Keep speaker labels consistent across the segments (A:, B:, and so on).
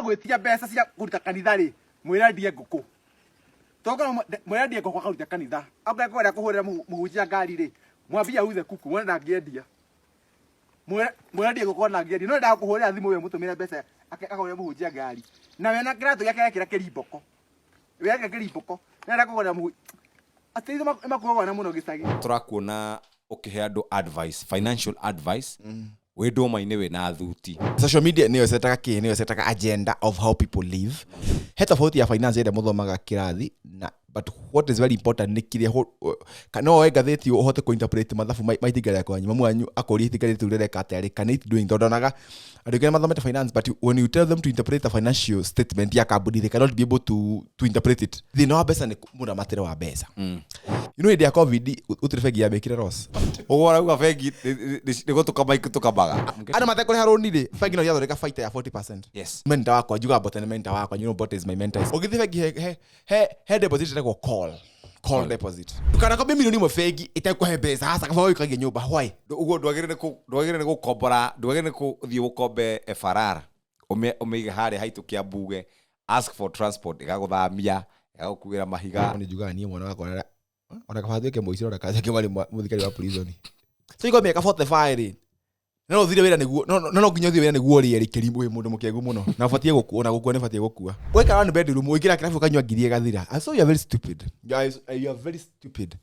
A: gwĩtia mbeca cia kũruta kanitha rĩ mwĩra ndie ngũkũ toka mwĩra ndie ngũkũ akaruta kanitha anga kwenda kũhũrĩra mũhunjia ngari rĩ mwambia uze kuku mwena angĩendia mwĩra ndie ngũkũ na angĩendia no ndakũhũrĩra thimũ we mũtũmĩre mbeca akahũrĩra mũhunjia ngari na wena kĩratũ gĩake gĩkĩra kĩrimboko wega kĩrimboko na ndakũhũrĩra mũhunjia atĩ makuoga na mũno gĩcagi
B: tũrakuona ũkĩhe andũ advice financial advice we ndũma-inĩ we na thuti
C: social media nĩyo setaga agenda of how people live he tofauti ya finance ĩrĩa mũthomaga kĩrathi na but what is very important nĩ kĩrĩa kana oe ngathĩti ũhote kũ-interpret mathabu maitingĩrĩa kwanyu mamu wanyu akũria itingĩrĩa tũrereka atĩ can it doing tondonaga andũ kĩrĩa mathomete finance but when you tell them to interpret a financial statement ya kambuni they cannot be able to interpret it thĩna wa mbeca nĩ mũramatĩre wa mbeca you know hĩndĩ ya covid ũtirĩ bengi ya mĩkire loss
B: ũguo arauga bengi nĩguo tũkamaga
C: andũ matekũrĩha rũni rĩ bengi no yathondeka baita ya 40%.
B: Yes.
C: Mentor wakwa njuga bote nĩ mentor wakwa you know bote is my mentor ũgĩthiĩ bengi he deposit ĩtagwo call deposit ndũkanakombie milioni ĩmwe bengi ĩtekũhe mbeca hasa kaba ũikagie nyũmba why
B: ũguo ndwagĩrĩire nĩ gũkombora ndwagĩrĩire nĩ gũthiĩ gũkombe efarara ũmĩige harĩa haitũ Kĩambuge ask for transport ĩgagũthamia ĩgagũkuĩra mahiga
C: nĩ njugaga niĩ mwana wakwa ona kaba tuĩke mũici ona kaje mari mũthikari wa prison so iko mĩaka 45 rĩ no thire wĩra nĩguo no nginya thire wĩra nĩguo rĩe rĩkĩrimũ wĩ mũndũ mũkĩegu mũno na ũbatie gũkuona nĩ batie gũkua weka one bedroom ũingĩra kirabu kanyua ngiri ĩgathira so you are very stupid guys you are very stupid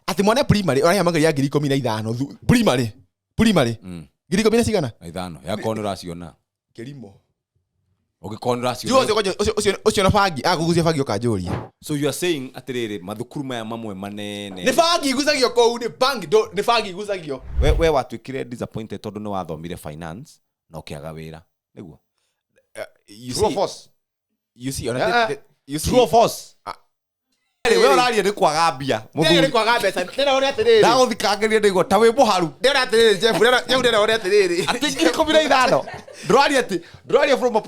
C: ati mwana primary orahe magari ya ngiri 15 primary ngiri 10 cigana
B: 5 ya kono raciona
C: kĩrimũ
B: ũgĩkono raciona
C: ũcio na bangi akũgucia bangi ũkanjũria
B: so you are saying atirĩrĩ mathukuru maya mamwe manene
C: nĩ bangi igusagio kũu nĩ bangi nĩ bangi igusagio
B: we watuĩkire disappointed tondũ nĩ wathomire finance na ũkĩaga wĩra nĩguo
C: you see
B: true or false we ũraria nĩ kwaga mbia
C: nĩ kwaga mbeca ndĩra ũrĩa atĩrĩrĩ
B: ndagũthikangĩria ndĩgo ta wĩ mũharu
C: ndĩra atĩrĩrĩ Jeff ndĩra ũrĩa atĩrĩrĩ
B: atĩ ngiri 15 ndũraria from a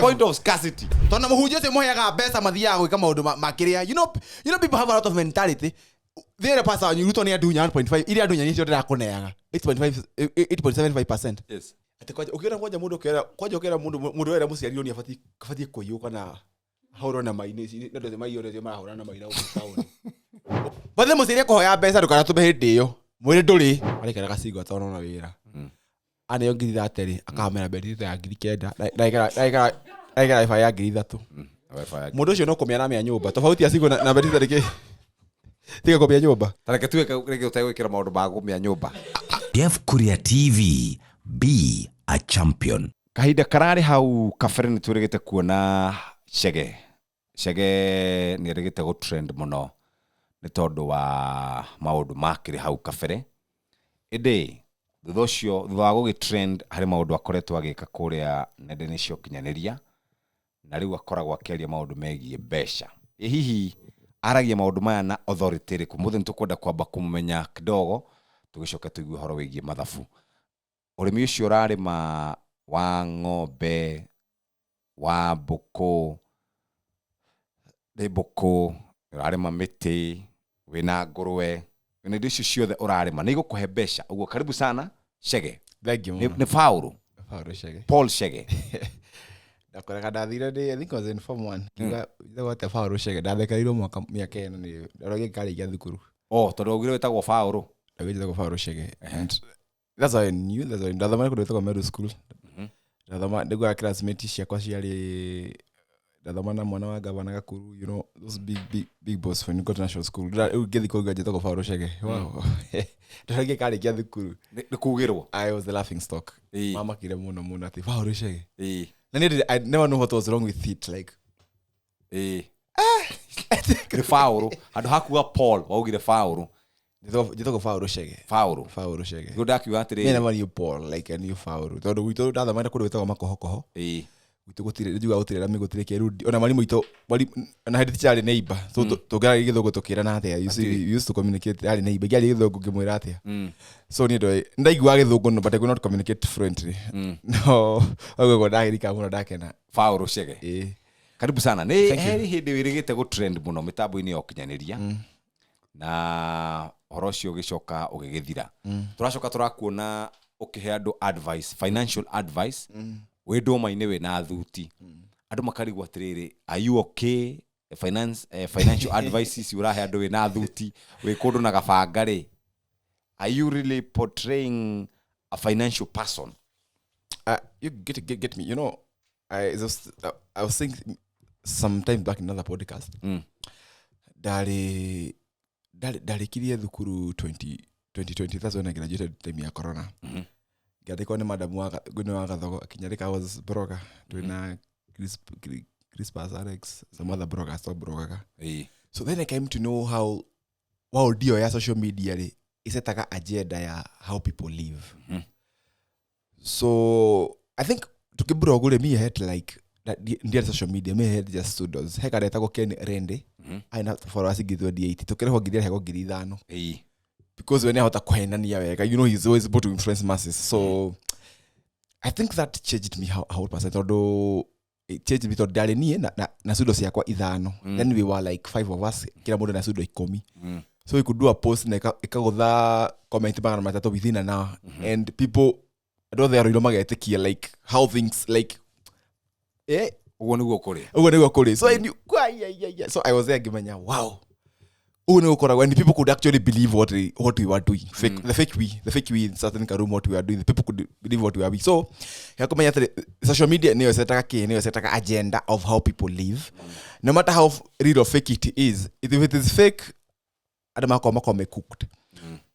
B: point of scarcity
C: tona mũhunjia ũcio mũheaga mbeca mathiaga gwĩka maũndũ makĩrĩa you know people have a lot of mentality thĩra pasa wanyu ruto nĩ andunya 1.5 iria andunya nĩcio ndĩrakũneaga 8.75%.
B: Yes.
C: Ati ukiona kwanja mundu ukera mundu wera muciarirwo ni afatie kuyuka na hauro na maini ndo maio ndo marahura na maina ukaona bathe muciria kuhoya mbeca ndukana tume hindi iyo mwiri nduri arekera gacingo atona na wira ane yo ngiri 30 akamera bedite ya ngiri 9 daika ifa ya ngiri 3 mundu ucio no kumia na mia nyumba tofauti acingo na bedite rike tiga kumia nyumba
B: tareke tuweka reke utagwikira maundu ma kumia nyumba
D: KURIA TV. Be a champion.
B: Kahinda karari hau kabere nĩ twĩrĩgĩte kuona Chege nĩ erĩgĩte go trend mũno nĩ tondũ wa maũndũ makĩrĩ hau kabere ĩndĩ thutha wa gũgĩ trend harĩ maũndũ akoretwo agĩka kũrĩa nenda-inĩ cia ũkinyanĩria na rĩu akoragwo akĩaria maũndũ megiĩ mbeca hihi aragia maũndũ maya na authority rĩkũ mũthĩ nĩ tũkwenda kwamba kũmũmenya kidogo tũgĩcoka tũigue ũhoro wĩgiĩ mathabu ũrĩmi ũcio ũrarĩma wa ng'ombe wa mbũkũ ũrarĩma mĩtĩ wĩna ngũrwe wĩna indo icio ciothe ũrarĩma nĩ igũkũhe mbeca ũguo karibu sana Chege nĩ Paul
C: Chege
B: Paul Chege
C: ndakoraga ndathire I think I was in form 1 kiuga thagwate Paul Chege ndathekereirwo mĩaka ĩno nĩ ndarogĩ karĩkia thukuru
B: tondũ ũgire wĩtagwo Paul
C: ndagĩtagwo Paul Chege and that's why I knew ndathoma kũndũ wĩtagwo middle school ndathoma ndĩgwa classmate ciakwa ciarĩ ndathoma na mwana wa gavana Gakuru you know those big boss when you go to national school ngithi kũgĩa njĩtagwo Paul Chege wow ndarogĩ karĩkia thukuru
B: nĩ kugĩrwo
C: I was the laughing stock mama kire mũno ati Paul Chege
B: na
C: I never know what was wrong with it like
B: nĩ Paul andũ hakuga Paul waugire Paul
C: Jitoko Paul Chege.
B: Paul
C: Chege.
B: Go dakiuga atĩrĩ.
C: Me never knew Paul like I knew Paul. Tondũ gwitũ ndathamaira kũndũ wĩtagwo makohokoho. Gwitũ gũtirĩ njuga gũtirĩ rami gũtirĩ kĩrudi. Ona mari mũito na hadi tiarĩ neighbor. So tũngĩara gĩthũngũ tũkĩra na atĩa. You see we used to communicate arĩ neighbor. Gĩarĩ gĩthũngũ ngĩmwĩra atĩa. So ni ndo ndaigua gĩthũngũ no but I could not communicate fluently. No. Ũguo ndagĩrika mũno ndakena.
B: Paul Chege. Karibu sana. Nĩ heri hĩndĩ wĩrĩgĩte go trend mũno mĩtambo-inĩ ya ũkinyanĩria. Na horo ũcio ũgĩcoka ũgĩgĩthira tũracoka tũrakuona ũkĩhe andũ advice financial advice we ndoma-inĩ we na thuti andũ makarigwo atĩrĩrĩ, are you okay? Financial advices urahe andũ we na thuti we kũndũ na gabanga rĩ, are you really portraying a financial person?
C: You get me. You know, I was thinking sometime back in another podcast. Dali kiria thukuru 2020. That's when I graduated time ya corona. Gadeko ne madam wa gathogo akinyarika was broker doing Crispus Alex, some other broker stock broker. So then I came to know how dio ya social media isetaka agenda ya how people live. So I think tukibro me had like that the social media me had just studios heka data go ken rende aina for us githwe D8 tukere ho githia heko githano because when I hota kwenania wega, you know, he's always able to influence masses. So I think that changed me how percent, although it changed me to dali nie na studios yakwa ithano. Then we were like 5 of us, kila mundu na studio ikomi. So we could do a post na ikagotha comment bana matatu within an hour, and people I don't know, they like how things like so I knew, so I was there giving wow. When people could actually believe what we were doing, the fake we in certain room what we are doing, the people could believe what we are doing. So social media neyo setaka agenda of how people live, no matter how real or fake it is. If it is fake, adama koma cooked.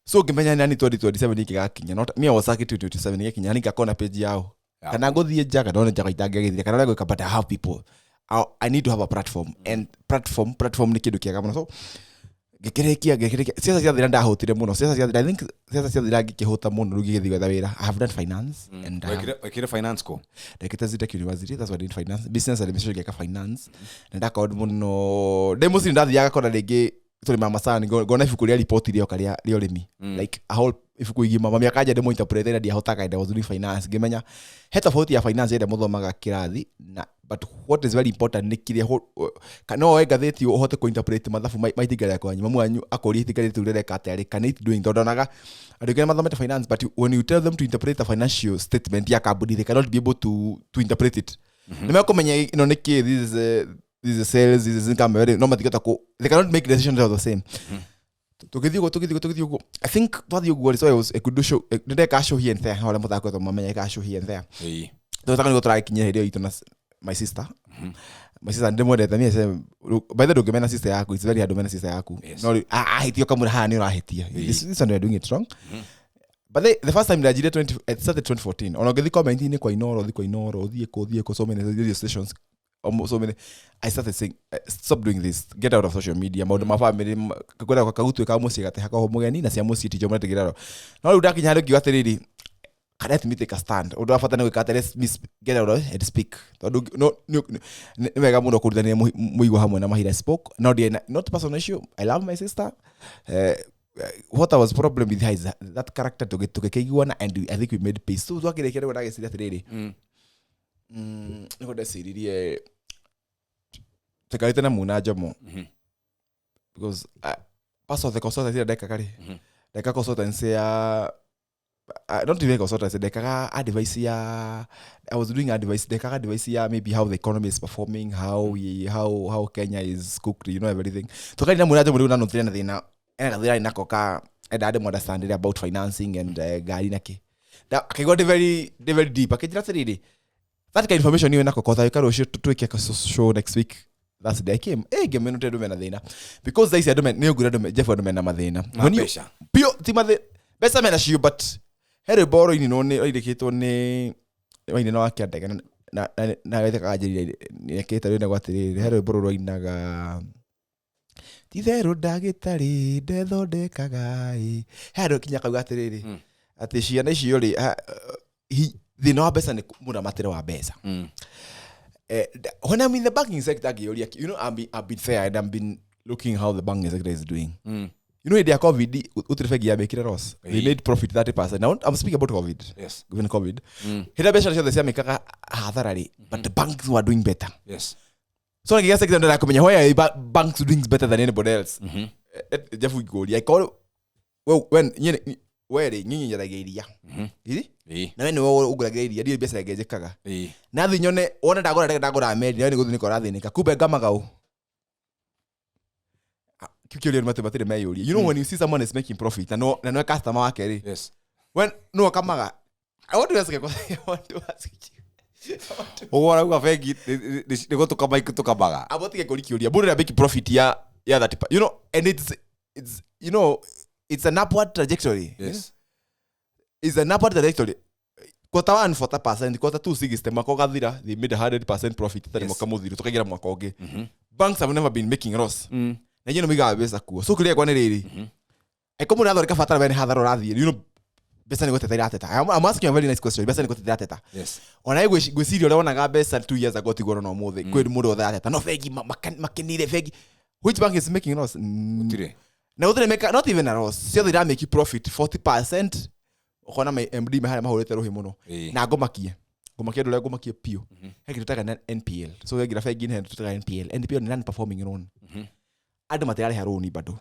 C: So gimenya nani 2027 nikigakinya, not me, I was lucky to 2027 nikinya nikakona page yao kana gothie jaga ndone jaga itangegithia kana lego but I have people, I need to have a platform, and platform ni kindu kiega muno. So gekerekia siasa cia thira ndahotire muno, siasa cia thira, I think siasa cia thira ngikihota muno rugigithi gwetha wira. I have done finance and
B: wekire finance ko
C: dekita zita university, that's what I did, finance, business administration geka finance na ndaka muno demo si ndathiaga kona ringi tuli mama sana ngona ifuku ria report rio karia rio rimi like a whole ifuku igima mama akaja demo interpret ria hotaka ida was doing finance gemenya heta fauti ya finance ida muthomaga kirathi na, but what is very important ni kiria kana oega theti uhote ko interpret mathafu maitigara yakwa nyuma mwanyu akori itigara turere katari kana it doing todonaga adugena mathomete finance, but when you tell them to interpret a financial statement ya kabudi, they cannot be able to interpret it. Nimekomenya ino niki this is sales, this is income, no matter they cannot make decisions all the same. Tukithio I think what you go so I could do show the cash show here and there, how I'm going to mama cash show here and there. Don't go try kinye radio ito na my sister. My sister ndemo de tani say by the document sister yaku, it's very hard to sister yaku. No hitio kamura ha ni rahitia. This one we are doing it wrong. But the first time that I did it started 2014. On ogethi comment ni kwa inoro thie ko so many radio stations. So many, I started saying, stop doing this, get out of social media. My family, kwenda kwa kagutu ka musi gate haka homogeni na cia musi ti jomete giraro. No udaki nyaro giwa teriri. Let me take a stand. Odo afata na kwata let's get out and speak. No mega muno kurudania muigo hamwe na mahira spoke. Not personal issue. I love my sister. What I was problem with her is that character to get kegwana, and I think we made peace. So twakire kere wona gesi teriri. Niko desiririe tekarite na muna jamo because pass of the consultancy deka kali deka consultancy ya not even consultancy deka advice ya I was doing advice deka advice ya maybe how the economy is performing, how Kenya is cooked, you know, everything. So kali na muna jamo na nothina thina ena nakoka eda mo understand about financing and gari nake that I got very deep akijira teriri that kind of information you nakokotha ikaro tweke ka show next week. That's the day I came. Game no tedo mena thina because they said me gura do Jeff do mena mathina when you pio timade besa mena shiu, but here boro ini no ne idekito ne waini no akiandega na wete ka ajiri ne keta rena gwatiri here boro ro inaga 𝓲𝓷𝓽𝓮𝓻 𝓲𝓷𝓽𝓮 here kinya ka gwatiriri ati ciana icio ri thina wa besa ni muramatire wa besa. When I'm in the banking sector, you know, I've been fair and I've been looking how the banking sector is doing. You know, they are COVID, they made profit 30%. Now, I'm speaking about COVID.
B: Yes.
C: Given COVID. But the banks were doing better.
B: Yes.
C: So, I guess why banks doing better than anybody else? Jeff, we go. I call, well, when were nyinyi nyaragia iria iri
B: ii
C: na we niwe uguragia iria ndio mbeca ngejekaga
B: ii
C: na thi nyone wona ndagura meri na ni guthunika urathinika kumbe ngamaga u kikyo matire meyuri you know when you see someone is making profit na no customer wake ri
B: yes
C: when no kamaga I want to ask you
B: ugora uga bengi ni gutukama ikutukabaga
C: abotige kuri kiuria bure big profit ya that you know and it's you know it's an upward trajectory
B: yes
C: is an upward trajectory quarter 1 40% quarter 2 60 mako gathira they made 100% profit tari mwaka muthiru tukagira mwaka ungi banks have never been making loss na nyino miga besa kuo so kuria kwa ni riri eko muna thori kafatara bene hathara urathie you know besa ni gotete rateta I'm asking a very nice question besa ni gotete rateta
B: yes
C: ona igwe gwicirio ule wonaga besa 2 years ago tigoro no muthi kwi mundu rateta no fegi makinire fegi which bank is making loss
B: utire
C: na utire make not even a loss so they make profit 40% ukona my MD mahali mahorete rohi muno na ngomakie ndole ngomakie pio heki tutaka NPL so wegira fegi ni tutaka NPL ni non performing loan adu material haroni bado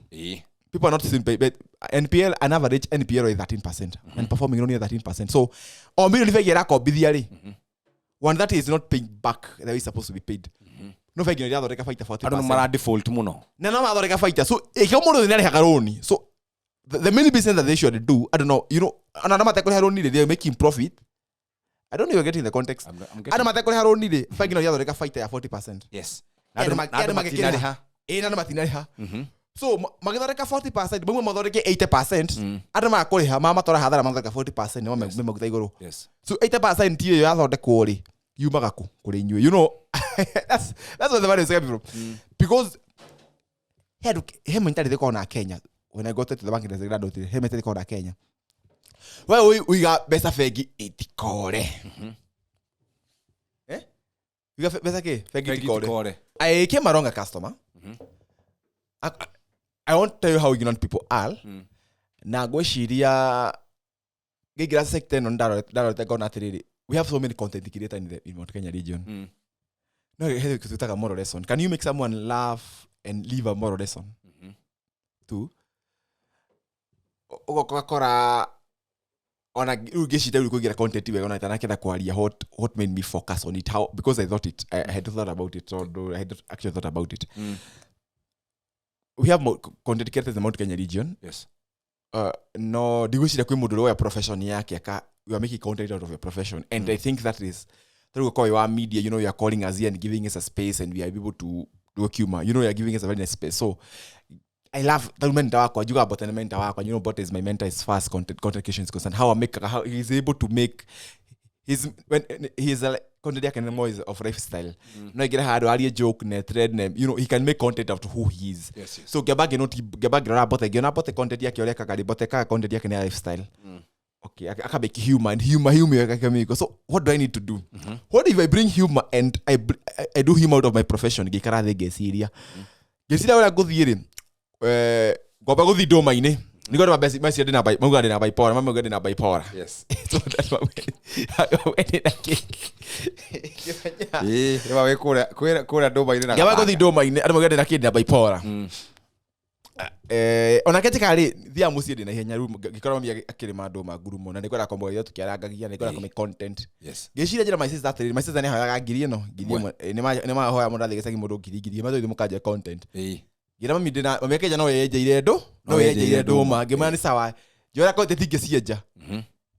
C: people are not seeing but NPL an average NPL is 13% and performing loan is 13% so o million fegi rako bidhiari one that is not paying back that is supposed to be paid no fegi ni athoreka faita 40%
B: adu mara default muno
C: na no athoreka faita so ikyo mundu ni ariha loan so the many business that they should do I don't know you know ana matekole haroni they are making profit I don't even get in the context ana matekole haroni they fegi no athoreka faita ya 40%
B: yes
C: adu matinariha na matinariha so magithoreka 40% bumwe mathoreke 80% adu makuriha mama tora hathara mathoreka 40% no megutha iguru
B: yes
C: so 80% tiyo yathondekwo ri yumaga kuri nyue you know that's what the value is coming from because he mentally they call Kenya when I got to the bank in the grado he mentally call Kenya well we got besa fegi itikore we got besa ke fegi itikore I came around a customer I won't tell you how ignorant people are na gwiciria gigira sector no ndaro te gona atiriri we have so many content creators in Mount Kenya region no he tutaka moral lesson can you make someone laugh and leave a moral lesson tu ukakora ona ugeshita uri kugira content we ona itana kenda kwaria what made me focus on it how because I had thought about it or I had actually thought about it we have content creators in Mount Kenya region
B: yes
C: no digwishira kwi mundu wa profession yake aka you are making content out of your profession and I think that is through your media you know you are calling us here and giving us a space and we are able to do a humor you know you are giving us a very nice space so I love the mentor wako you got the mentor wako you know but is my mentor is fast content creation is concerned how he is able to make his when he is a content yake more is of lifestyle no get hard ari joke na thread na you know he can make content out of who he is
B: yes.
C: so gebage not gebage rabota gena bote content yake oreka kali bote ka content yake na lifestyle okay I make humor and humor yake so what do I need to do what if I bring humor and I do him out of my profession gikara the gesiria wala guthiire goba guthi doma-ini niko na basic message na bai mugade na bipolar mama mugade na bipolar
B: yes
C: so that's what we
B: reba we kura doma-ini na
C: gaba guthi doma-ini adu mugade na kid na bipolar ona ketika ri thia mucie na ihenya ru gikora mami akirima ndoma ngurumo na nikora kombo yo tukiarangagia nikora kome content
B: yes
C: gicira jira my sister ni hayaga ngiri no ni ma hoya mundu athi gicagi mundu ngiri matho mukaje content gira mami ndina mami akeja no yejeire ndoma ngima ni sawa jora content ingicienja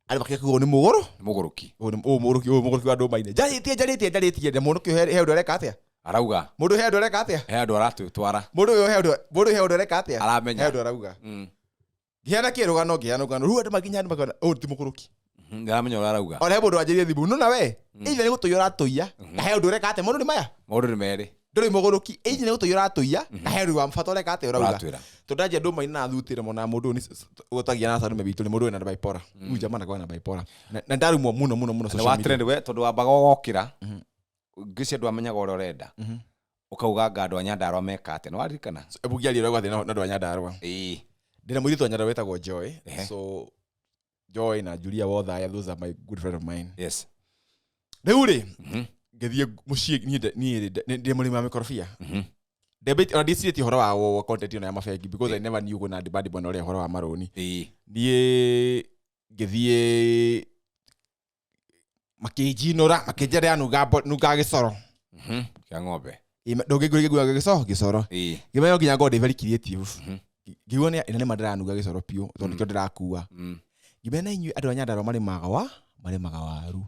C: ari bakia kugo ni muguruki wa ndoma-ini jaritie na mundu he ndu areka atia
B: arauga
C: mundu he ndu areka atia
B: he ndu aratwara
C: mundu he ndu areka atia
B: aramenya
C: he ndu arauga giana kirugano ru andu maginya andu makona o ti muguruki
B: ngamenya arauga
C: ona he mundu anjirie thimu no na we either ni gutuyura tuya na he ndu areka atia mundu ni maya
B: mundu ni meri
C: nduri muguruki either ni gutuyura tuya na he ndu wa mfato areka atia urauga tundaje nduma-ini na thutire mona mundu ni utagia na sarume bitu ni mundu na bipolar huyu jamaa anakuwa na bipolar na ndarumwo muno
B: social media trend we tondu wambaga gokira ngisi ndu amenyaga ore urenda ukauga ngandwa nyandarwa meka ate no arikana
C: ebugia liro gwathi na ndu nyandarwa ndina mwiritu anyandarwa wetagwo Joy so Joy na Julia Wotha those are my good friend of mine
B: yes
C: riu ri ngithie mucie ni ndi murimi wa mikorofia debate or debate horo wa content ino ya mafegi because I never knew kuna debate bwana ule horo wa maroni nie githie makijinora makijere anu nuga gicoro
B: kia ng'ombe
C: ndungigura gicoro gimeyo ginya god very creative giwone ina ne madara nuga gicoro pio tondu ndirakua gimena inyu andu anyandaro mari magaga waru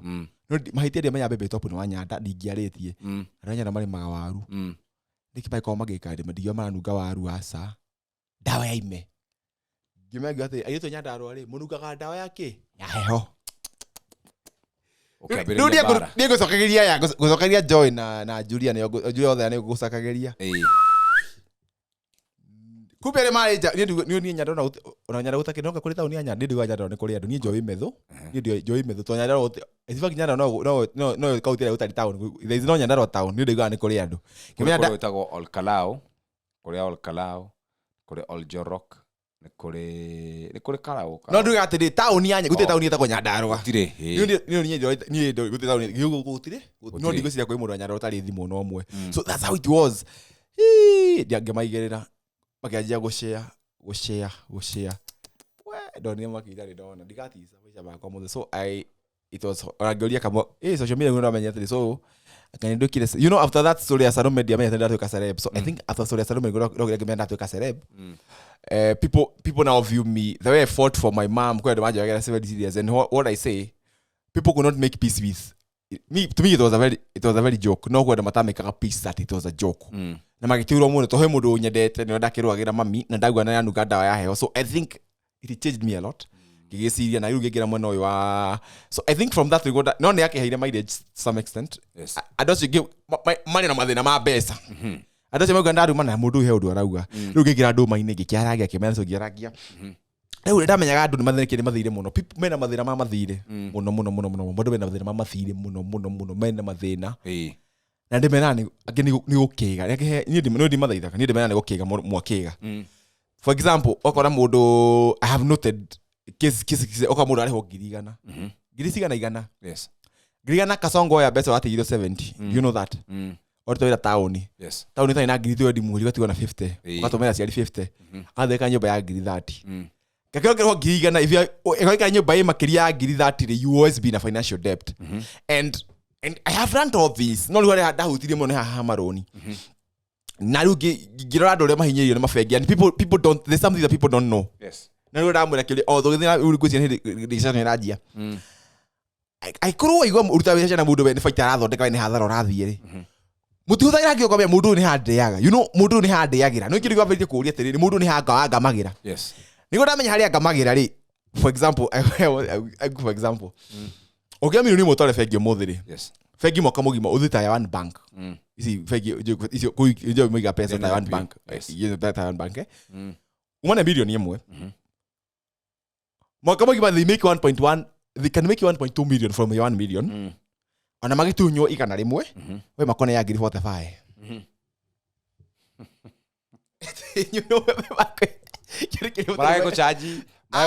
C: no mahitia de manya bebe top ni wanyanda ndingiaretie andu anyandaro mari magaga waru nikibai kwa magika de madio mara nuga waru asa dawa ya ime gimega ate ayito nyandaro ari munugaga dawa yake ya heho Ndio gucokageria Joy na Julia Julia othe ni gucokageria kubere manager ni nyandaro na nyandaro utakinonga kuri tauni anya ndi nyandaro ni kuri andu ni Joy metho ni Joy metho to nyandaro esifa nyandaro no kautira utari town there is no nyandaro town ni ndi kuri andu
B: kimenya utago 𝓲𝓷𝓽𝓮 kuri 𝓲𝓷𝓽𝓮 kuri 𝓲𝓷𝓽𝓮 ni kuri Karao
C: no nduga ati town anya gute town ita kwa nyandaro
B: gutire
C: ni gute town gutire no ndigo cia kwa mundu nyandaro tari thimu no mwe so that's how it was ndiangemaigirira makianjia gushare we ndoni makidari ndona ndigatiza maisha makwa mothe so it was oragioria kama social media ndo amenyete so akanidukire after that story ya Salome media amenyete ndatwe ka celeb so I think after story ya Salome ndo ndatwe ka celeb people now view me the way I fought for my mom kwa ndo majo ya 7 years and what I say people could not make peace with me. To me it was a very joke no kwa ndo matameka peace that it was a joke na magitirwo muno to he mundu nyendete ni ndakirwagira mami na ndagwa na yanuga dawa ya heho so I think it changed me a lot gigiciria na irugigira mwena uyu wa so I think from that we got no ne yake haire my age to some extent yes I don't give money na mathina ma besa I don't say ndandu mana mundu he undu arauga riu gigira ndu maine gikiaragia kimena so giaragia riu ndamenyaga andu ni mathina mathire muno people mena mathina ma mathire muno mundu mena mathina ma mathire muno mena mathina na ndimena ni gukiga ni ndimathaithaka ni ndimena ni gukiga mwakiga for example okora mundu I have noted case okora mundu ariho 100 100
B: yes
C: 100 kasongo ya besa wati 70 you know that or to ira town
B: yes
C: town ita ina 100 mweri gati na 50 ukatomera ciari 50 atheka nyumba ya 30 kakero kero 100 if eka nyumba ya makiria ya 30 you always be in a financial debt and I have run all this no lware ndahutirie muno haha maroni na rugi girora ndore mahinyirio ni mafengi and people don't there's something that people don't know
B: yes
C: na rura ndamwira kile although thina urigucia ni decision rajia I kuru igwa urutawira na mundu we fight arathondeka ni hathara rathiire mutihuthagira ngio kwa mundu ni handeaga you know mundu ni handeagira no kiri gwaberie kuria tiriri mundu ni hanga magira
B: yes
C: nigo ndamenya hari anga magira ri for example for example okay mimi ni motore fegi mothiri
B: yes
C: fegi moka mugima uthita ya one bank isi fegi isi kujo mwiga pesa ya one bank you know that one bank umana milioni imwe moka mugima they make 1.1 they can make 1.2 million from your 1 million ona magitunyo ikana rimwe we makona ya ngiri 45 you know
B: Marako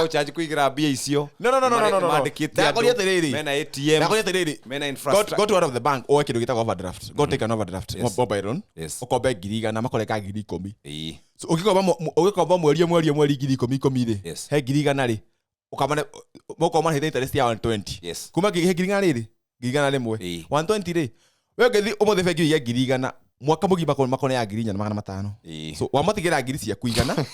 B: charge kuigira bia icio
C: no
B: mandikite
C: ndakoria tiriri
B: mena ATM mena infrastructure
C: go to out of the bank o kitu gitagwo overdraft go take an overdraft mobile loan
B: yes
C: ukombe 100 makoreka 10,000 so ugikomba mweri 10,000 ri he 100 ri ukamane moko hita interest ya 120
B: yes
C: kuma he 100 ri 120 ri we ngethi umothe fegi ya 100 mwaka mugima makona ya 4,500 so wamatigira 100 cia kuigana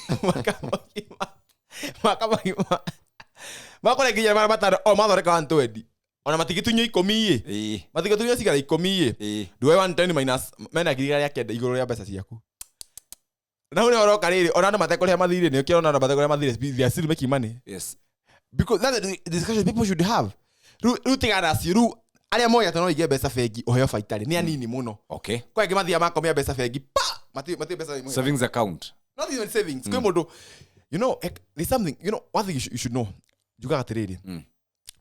C: makona nginya 500 o mathoreka 120 ona matigitunyo 10 matigitunyo cigara 10 duwe 110 minus mena ngiria ya kenda iguru ya mbeca ciaku na hune oroka riri ona ndo matekoria mathire ni ukiona ndo matekoria mathire they are still making money
B: yes
C: because that's the discussion people should have rutigana ciru aria moya tano ige mbeca fegi oheo faitari ni anini muno
B: okay
C: kwa ngi mathia makomia mbeca fegi pa mati mbeca
B: savings account
C: not even savings kwa mundu you know there's something you know one thing you should know juga atiriri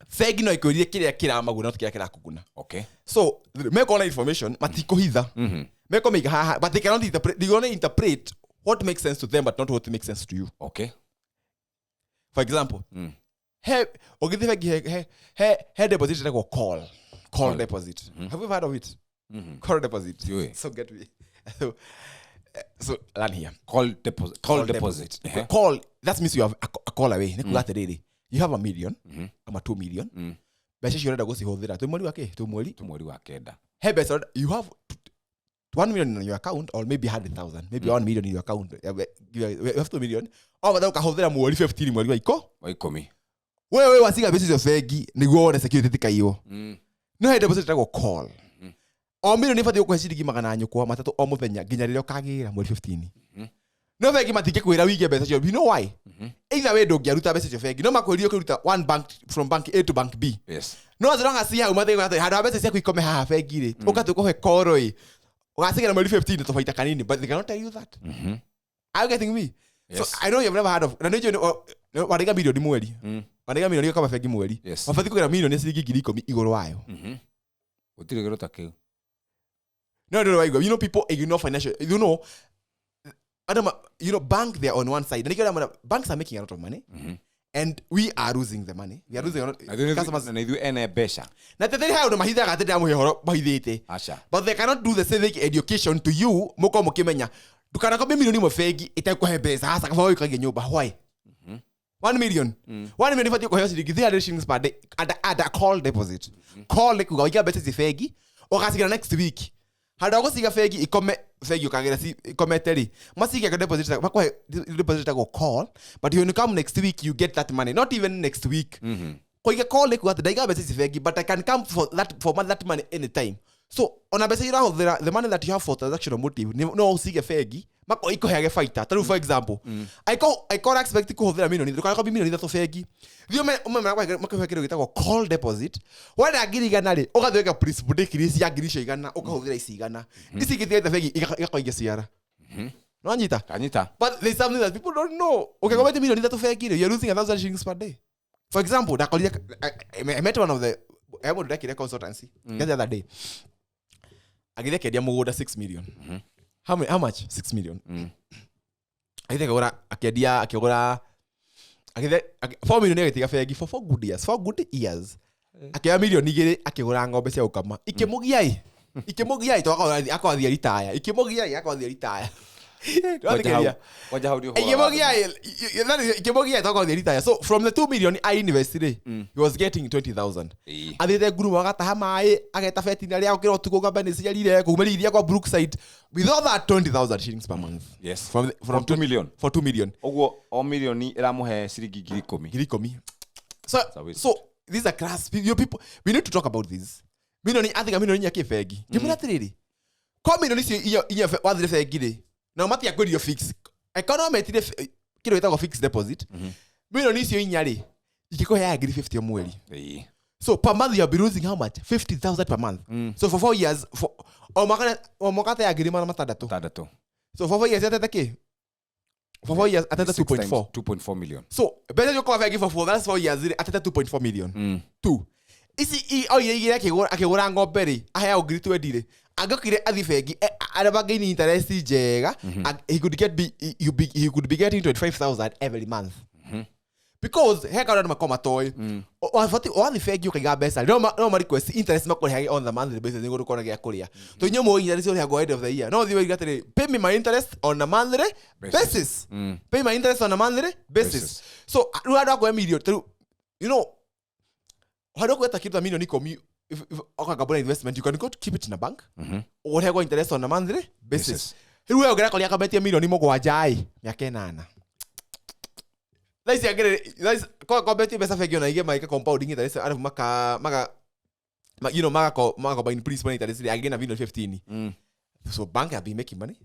C: fegi no ikorie kiria kiramaguna not kiria kirakuguna
B: okay
C: so make all information matiko hitha make make ha but they cannot interpret they only interpret what makes sense to them but not what makes sense to you
B: okay
C: for example hey ogithi fegi he deposit like call deposit have you heard of it call deposit so get me So learn here.
B: Call deposit.
C: Call, that means you have a call away. You have $1 million, ama $2 million. Besha shirada go cihũthĩra. Twĩ mweri wa kĩ? Twĩ mweri wa kenda. Hey, Besha, you have $1 million in your account, or maybe 100,000, maybe $1 million in your account. You have $2 million. Oh, but ukahũthĩra mweri 15 mweri wa ikũmi. Wewe wasiga mbeca cio bengi nĩguo wone security tikaiywo. No he deposit go call. O million nĩbatie gũkũhe ciringi 800 kwa matatũ o mũthenya nginya rĩrĩa ũkagĩra mweri 15. No bengi matingĩkwĩra wige mbeca cio. You know why? Either way ndũngĩaruta mbeca cio bengi. No makwĩrie ũkĩruta one bank from bank A to bank B.
B: Yes.
C: No as long as you have mathĩga atĩ handũ mbeca ciaku ikome haha bengi-rĩ, ũkatũ kũhe call-ĩ. Ũgacigira mweri 15 tũbaita kanini, but they cannot tell you that. Are you getting me? Yes. So I know you've never heard of. Na nĩnjũĩ warĩga milioni mweri. Warĩga milioni kama bengi mweri. Mabatie kũgĩra milioni ciringi 10,000 igũrũ wayo.
B: Gũtirĩ gĩro ta kĩu.
C: No, you know, people ignore financial. You know, bank, they're on one side. And banks are making a lot of money, and we are losing the money. We are losing a lot. Customers. But they cannot do the civic education to you. Why? 1 million. 1 million for you 300 shillings per day at a call deposit. Call like you get better fegi or next week. Hada go siga fegi ikome fegi ukagera si ikome teri. Masiga ka deposit bakwa deposit go call, but when you come next week you get that money. Not even next week. Ko you call like what daiga better fegi, but I can come for that money anytime. So on a basis of the money that you have for transactional motive, no siga fegi. Mako iko hege fighter. Tell you for example, I call expect ko hovera million. Do ka million to fegi. Dio me mako hege go call deposit. When I giri ganale, o ka doeka principal de kirisi ya girisha igana, o ka hovera isigana. Isi kiti ta fegi iko igesiara. No Anita. But there's something that people don't know. Okay, go bet million to fegi. You're losing 1,000 shillings per day. For example, that I met one of the I would like consultancy the other day. I get a order 6 million. How much? 6 million. I think akigura 4 million negative fegi for 4 good years. 4 good years. Akigura million nigere akigura ng'ombe cia ukama. Ikemugiai to akwathia retire. Ikemugiai akwathia retire. So from the 2 million I invested, he was getting 20,000. And then the group I get a fetting to go back Brookside with all that 20,000 shillings per month.
B: Yes, from 2 million.
C: For 2 million.
B: O million ni elamuhe sirigi girikomi. So these are class people. We need to talk about this. I think million yake fegi. Give me that really. Come million is what the fegi. Now, mati yakweli yo fix. Economy tire kilo itago fixed deposit. Million is yo inyari. Ikiko ya agree 50 mweli. So per month you'll be losing how much? 50,000 per month. So for 4 years for makata agree mana matadato. So for 4 years atatake. For 4 years atata 2.4 million.
C: So better you cover give for 4 that's 4 years atata 2.4 million. 2. Isi ye akigura ng'ombe aya agree to edire. Agakire adifegi adabagini interest jega he could be getting 25,000 every month. Because he got on makoma toy or the fegi ukiga besa no request interest mako hang on the monthly basis ngo rukona gya KURIA to nyomo interest on go end of the year no the way got pay me my interest on a monthly basis. Pay my interest on a monthly basis. So you had go million you know how do you keep the million ikomi. If okay, investment, you can go to keep it in a bank or have interest on a monthly basis. Here we are going to get a million more wajai. Yakenana. Let's say I get it. Let's go bet you best again. I get my compounding it. Out of Maga, you know, Maga buying principal interest again. I've been 15. So bank have been making money.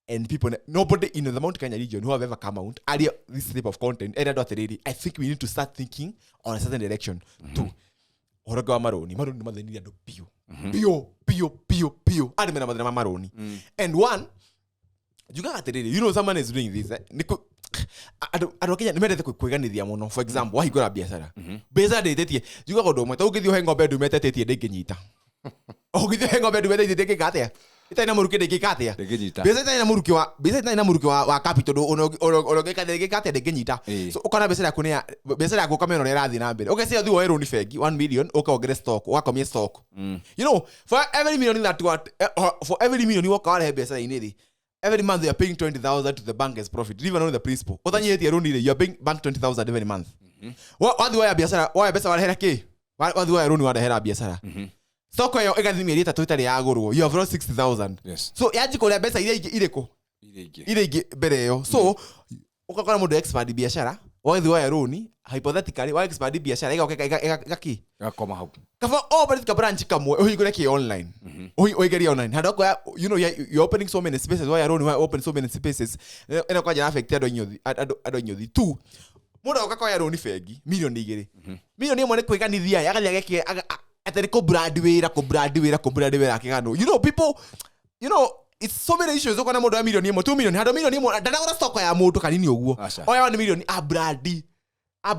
C: And people, nobody in the Mount Kenya region who have ever come out, idea this type of content, I think we need to start thinking on a certain direction too. Oroga maroni madeni ndo pio adi mena madeni maroni. And one you got to you know someone is doing this niko adokenya nimete kuiganithia muno. For example why you go to biashara biashara de tetie you got do meta ugithio hengo bedu meta tetie de kenyita ugithio hengo bedu meta tetie kekatia itaina muruke de kekatia biashara itaina muruke wa capital ono geka de kekatia de kenyita. So ukona biashara yako kama ino irathi na mbere okay say you ni fegi 1 million okay ogere stock wakomie stock. You know for every million that what for every million you work out biashara iniri every month you are paying 20,000 to the bank as profit. You even know the principal. You are paying bank 20,000 every month. What do I biashara? Why biashara hera ke? What do I run with hera biashara? Soko yo egathimi rita twitari yagurwo. You have lost 60,000.
B: Yes.
C: So yajiko le pesa ireko. Irege bere yo. So ukakora mundu expert biashara. Why do I run? Hypothetically, why expert biashara egaki?
B: Gakoma hau.
C: Kafa open ka branch kamwe ohigure ki online. Ohigure online. Hadoko you know you're opening so many spaces. Why I run why open so many spaces. Eno kwa jana affect adonyothi. Two. Muda ukakoya roni fegi milioni 2. Milioni 1 kwiganithia yagathia atari ko Bradway akigano. You know people, you know it's so many issues ukona mundu wa milioni 1 2 million hado milioni 1 ndana ora stock ya mundu kanini oguo. Oya 1 million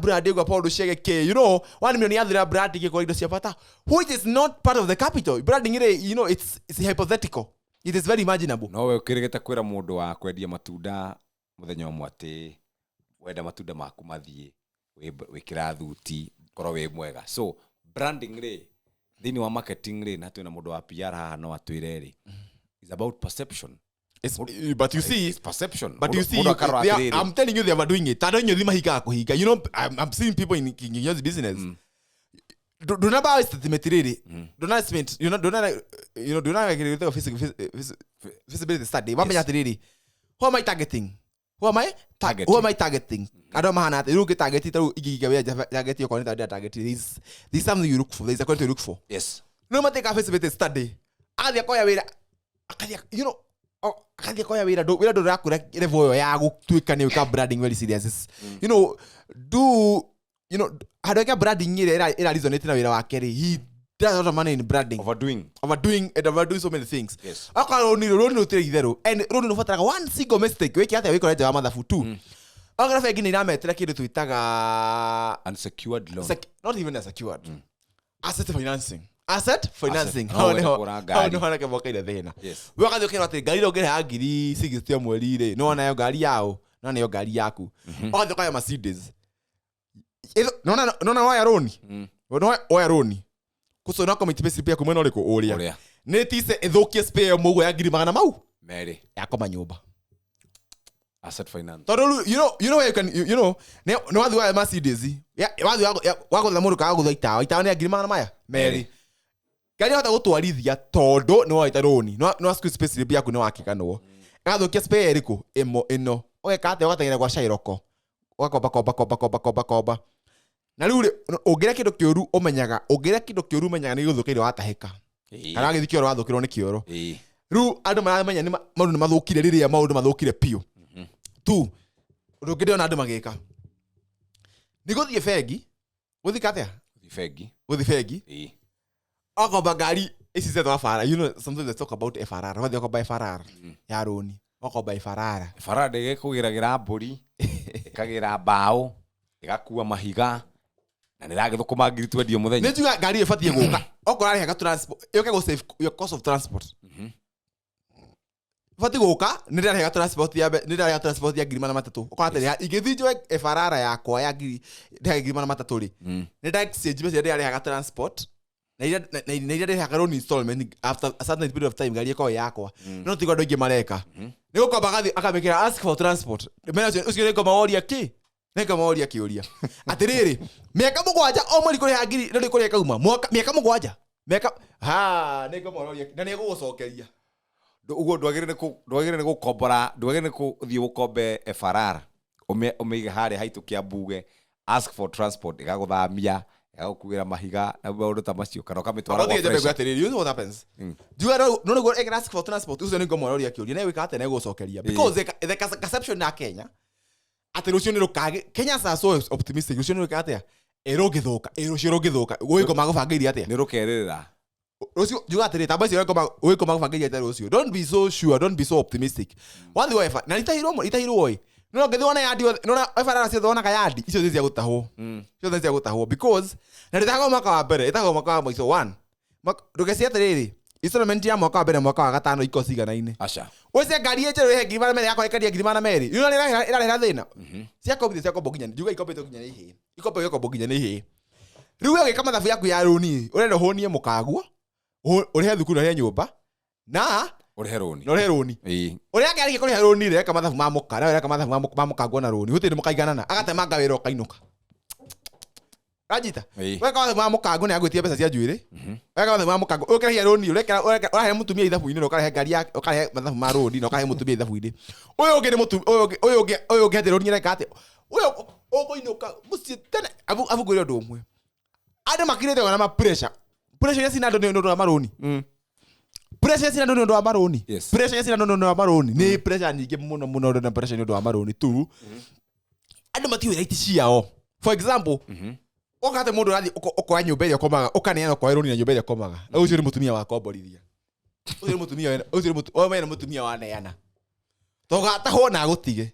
C: Brady gwa Paulo Chege ke, you know 1 million yathira Brady ke kwa indo cia bata, which is not part of the capital. Brady ngire, you know it's hypothetical. It is very imaginable.
B: No we ukirigeta kwira mundu wa kwendia matunda muthenya umwe ati wenda matunda maku mathie wikira thuti korwo we mwega. So branding ri thini wa marketing ri na twina mundu wa PR haha no atwire ri is about perception.
C: But you see,
B: it's perception.
C: But you see, I'm telling you, they are doing it. I don't know the you know, I'm seeing people in your business. Do not buy estimate. Do not estimate. Do not like visibility study. What am I targeting? Who am I targeting? Who am I targeting? I don't know. You get targeted. Target your content. Target. This is something you look for. There is a content you look for.
B: Yes.
C: No matter how visibility study. You know. Akathia koya wira do rakura level ya gutwika ni ka branding very serious. You know, how do branding ira resonate na wira wake ri. He does a lot of money in branding. Overdoing so many things.
B: Yes.
C: Akaro ni no tell you and rono no fataka one single mistake we kiate we correct wa mathafu two. Akara fe gini na metera kindu twitaga
B: unsecured loan.
C: Not even a secured. Asset financing. How no hana ke boka ile thina.
B: Yes.
C: We kathi ukira ati gari rogere ha ngiri 60 mweri ri no na yo gari yao no na yo gari yaku. Othe kwa Mercedes. No waya roni. No waya roni. Kuso na commit pesi pia kumena uriko uria. Ne tise ethokie spare mugo ya ngiri magana mau.
B: Meri.
C: Yakoma nyumba.
B: Asset finance.
C: Toru you know where you can no wathu wa Mercedes. Ya wathu na mundu ka guthaita. Ita ne ngiri magana maya. Meri. Gari hata gutwarithia tondo no waita roni no squeeze space bia ku no wakika no gathukia spare eriko ino ogekate watagira kwa shairoko wakomba na riu ungira kindu kioru umenyaga ni guthukia iro watahika kana githikio ro wathukirwo ni kioro riu andu maramenya ni maundu mathukire riria maundu mathukire pio tu ndungire ona andu magika ni guthie fegi guthikatea guthi fegi Okoba gari isi zetu afara. You know something they talk about FRR. What they call by FRR? Ya roni. Okoba FRR.
B: FRR de kugira mburi, ikagira bao, igakua mahiga. Na niragithukuma ngiri 20 muthenya.
C: Nĩnjuga gari ibatie guka. Okora rĩha transport. Yoke go save your cost of transport. Ibatie guka, nĩrĩha transport ya ngiri mana matatu. Okora atĩrĩ igĩthinjwe FRR yakwa ya ngiri mana matatu ri. Nĩnda exchange message nĩrĩha transport. Na ida hakaroni installment after a certain period of time gari yako yakwa no tigo ndo mareka niko kwa bagathi akamekera ask for transport mena usio niko maoria ki niko maoria kiuria atiriri miaka mugwanja o muri kuri hangiri ndo kuri kauma miaka mugwanja miaka niko maoria na ni gugucokeria
B: ugo ndwagire ni gukombora ndwagire ni kuthie gukombe FRR umeiga hari haitu kia mbuge ask for transport igaguthamia yakugira mahiga na maundu ta macio kana kamitwara kwa pressure.
C: You know what happens? Do you no go ask for transport uso ni ngomo ori akiuria na wikate na gucokeria because the conception na Kenya atirucio ni rukage Kenya sa so optimistic rucio ni rukate erogithuka goiko magubangairia atia
B: ni rukerera
C: rucio juga atiri tabaci goiko magubangairia atia rucio. Don't be so sure, don't be so optimistic. One way na itahiro oi no ngithiona yadi no FRR cia thona ka yadi icio cia gutahwo icio cia gutahwo because na nditago mwaka wa mbere itago mwaka wa mwiso 1 ndugecia atiriri installment ya mwaka wa mbere mwaka wa gatano iko cigana-ini
B: acha
C: wese ngari yeche rehe ngiri mana mere yakwa ikaria ngiri mana meri you know ira thina cia kombinya njuga ikombite kinya ihi ikombe kinya ni ihi riu we kama thabu yaku ya roni urenda honie mukagua urihe thukuru ya nyumba na
B: Urihe rũni.
C: no rũni ũrĩa angĩarĩkia kũrĩha rũni reka mathabu ma mũka na reka mathabu ma mũka ngona rũni gũtirĩ mũkaiganana agatema wĩra ũkainũka Rajita weka mathabu ma mũka ngona agwĩtia mbeca cia njuĩrĩ weka mathabu ma mũka ũkĩrĩhia rũni ũrahe mũtumia ithabu-inĩ na ũkarehe ngari yake ũkarehe mathabu ma rũni na ũkarehe mũtumia ithabu-inĩ ũyũ ũngĩ nĩ mũtumia ũyũ ũngĩ atĩ rũni reka atĩ ũyũ ũkũinũka mũciĩ tene abu ngwĩre ũndũ ũmwe andũ makirĩte na ma pressure iria cina andũ nĩ ũndũ wa marũni pressure iria cina andũ nĩ ũndũ wa marũni pressure iria cina andũ nĩ ũndũ wa marũni nĩ pressure nyingĩ mũno na pressure nĩ ũndũ wa marũni tu andũ matiũĩ right ciao for example ũkate mũndũ ũrathiĩ ũkoya nyũmba ĩrĩa ũkomaga ũkaneana ũkoya rũni na nyũmba ĩrĩa ũkomaga ũcio nĩ mũtumia wa komborithia ũcio nĩ mũtumia waneana tũgatahwo na agũtige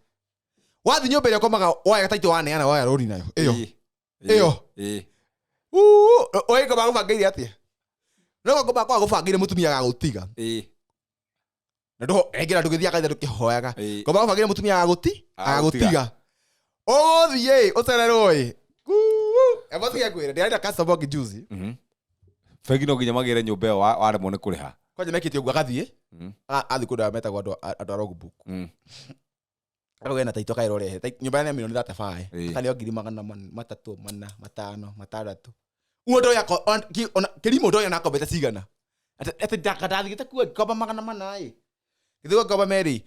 C: wathiĩ nyũmba ĩrĩa ũkomaga woya taitũ waneana woya rũni nayo ĩyo oĩ ngoma gũbangĩire atĩa no ngoma kwa gũbangĩire mũtumia agagũtiga na engera ndũgĩthiaga kanitha ndũkĩhoyaga ngoma gũbangĩire mũtumia agagũtiga ũgũthiĩ ũcererwo ebatiga kwĩra ndĩrenda customer wangu juzi
B: bengi no nginya magĩre nyũmba ĩyo waremwo nĩ kũrĩha
C: kwanja mekĩtie ũguo agathiĩ athiĩ kũndũ metagwo andũ a logbook agũgĩa na taito kaĩra ũrehe nyũmba ya milioni 35 kaneo 300 4 5 6 ũndũ ya kĩrimo ndũ ya nakombete cigana atĩ ndakathigĩte kuo ngomba 400 githĩgo ngomba merĩ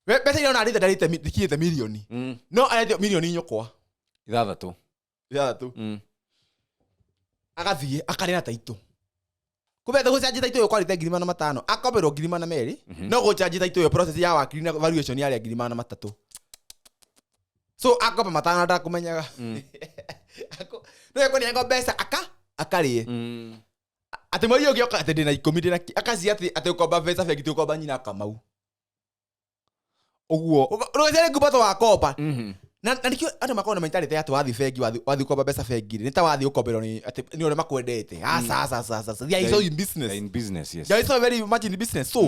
C: bete ĩno narĩte ndarĩte dikĩte milioni no arendio milioni nyũkwa
B: 6
C: agathiĩ akarĩra taito kubethe gũcanjia taito ĩyo kwarĩte 500 akomberwo 200 no gũcanjia taito ĩyo process ya wakiri na valuation yarĩa 300 so akomba matano ndakũmenyaga no yakonianga mbeca akarĩe atĩ mweri ũngĩ oka atĩ ndĩna 10 ndĩna akacia atĩ ũkomba mbeca bengi tĩ ũkomba nyina Kamau ũguo rũgĩcere ngubato wakomba na nikio andũ makona mentality ya wathiĩ bengi wathiĩ ũkomba mbeca bengi nĩ ta wathiĩ ũkomberwo atĩ nĩ ũrĩa makwendete they are so in business
B: yes
C: they are so very much in business so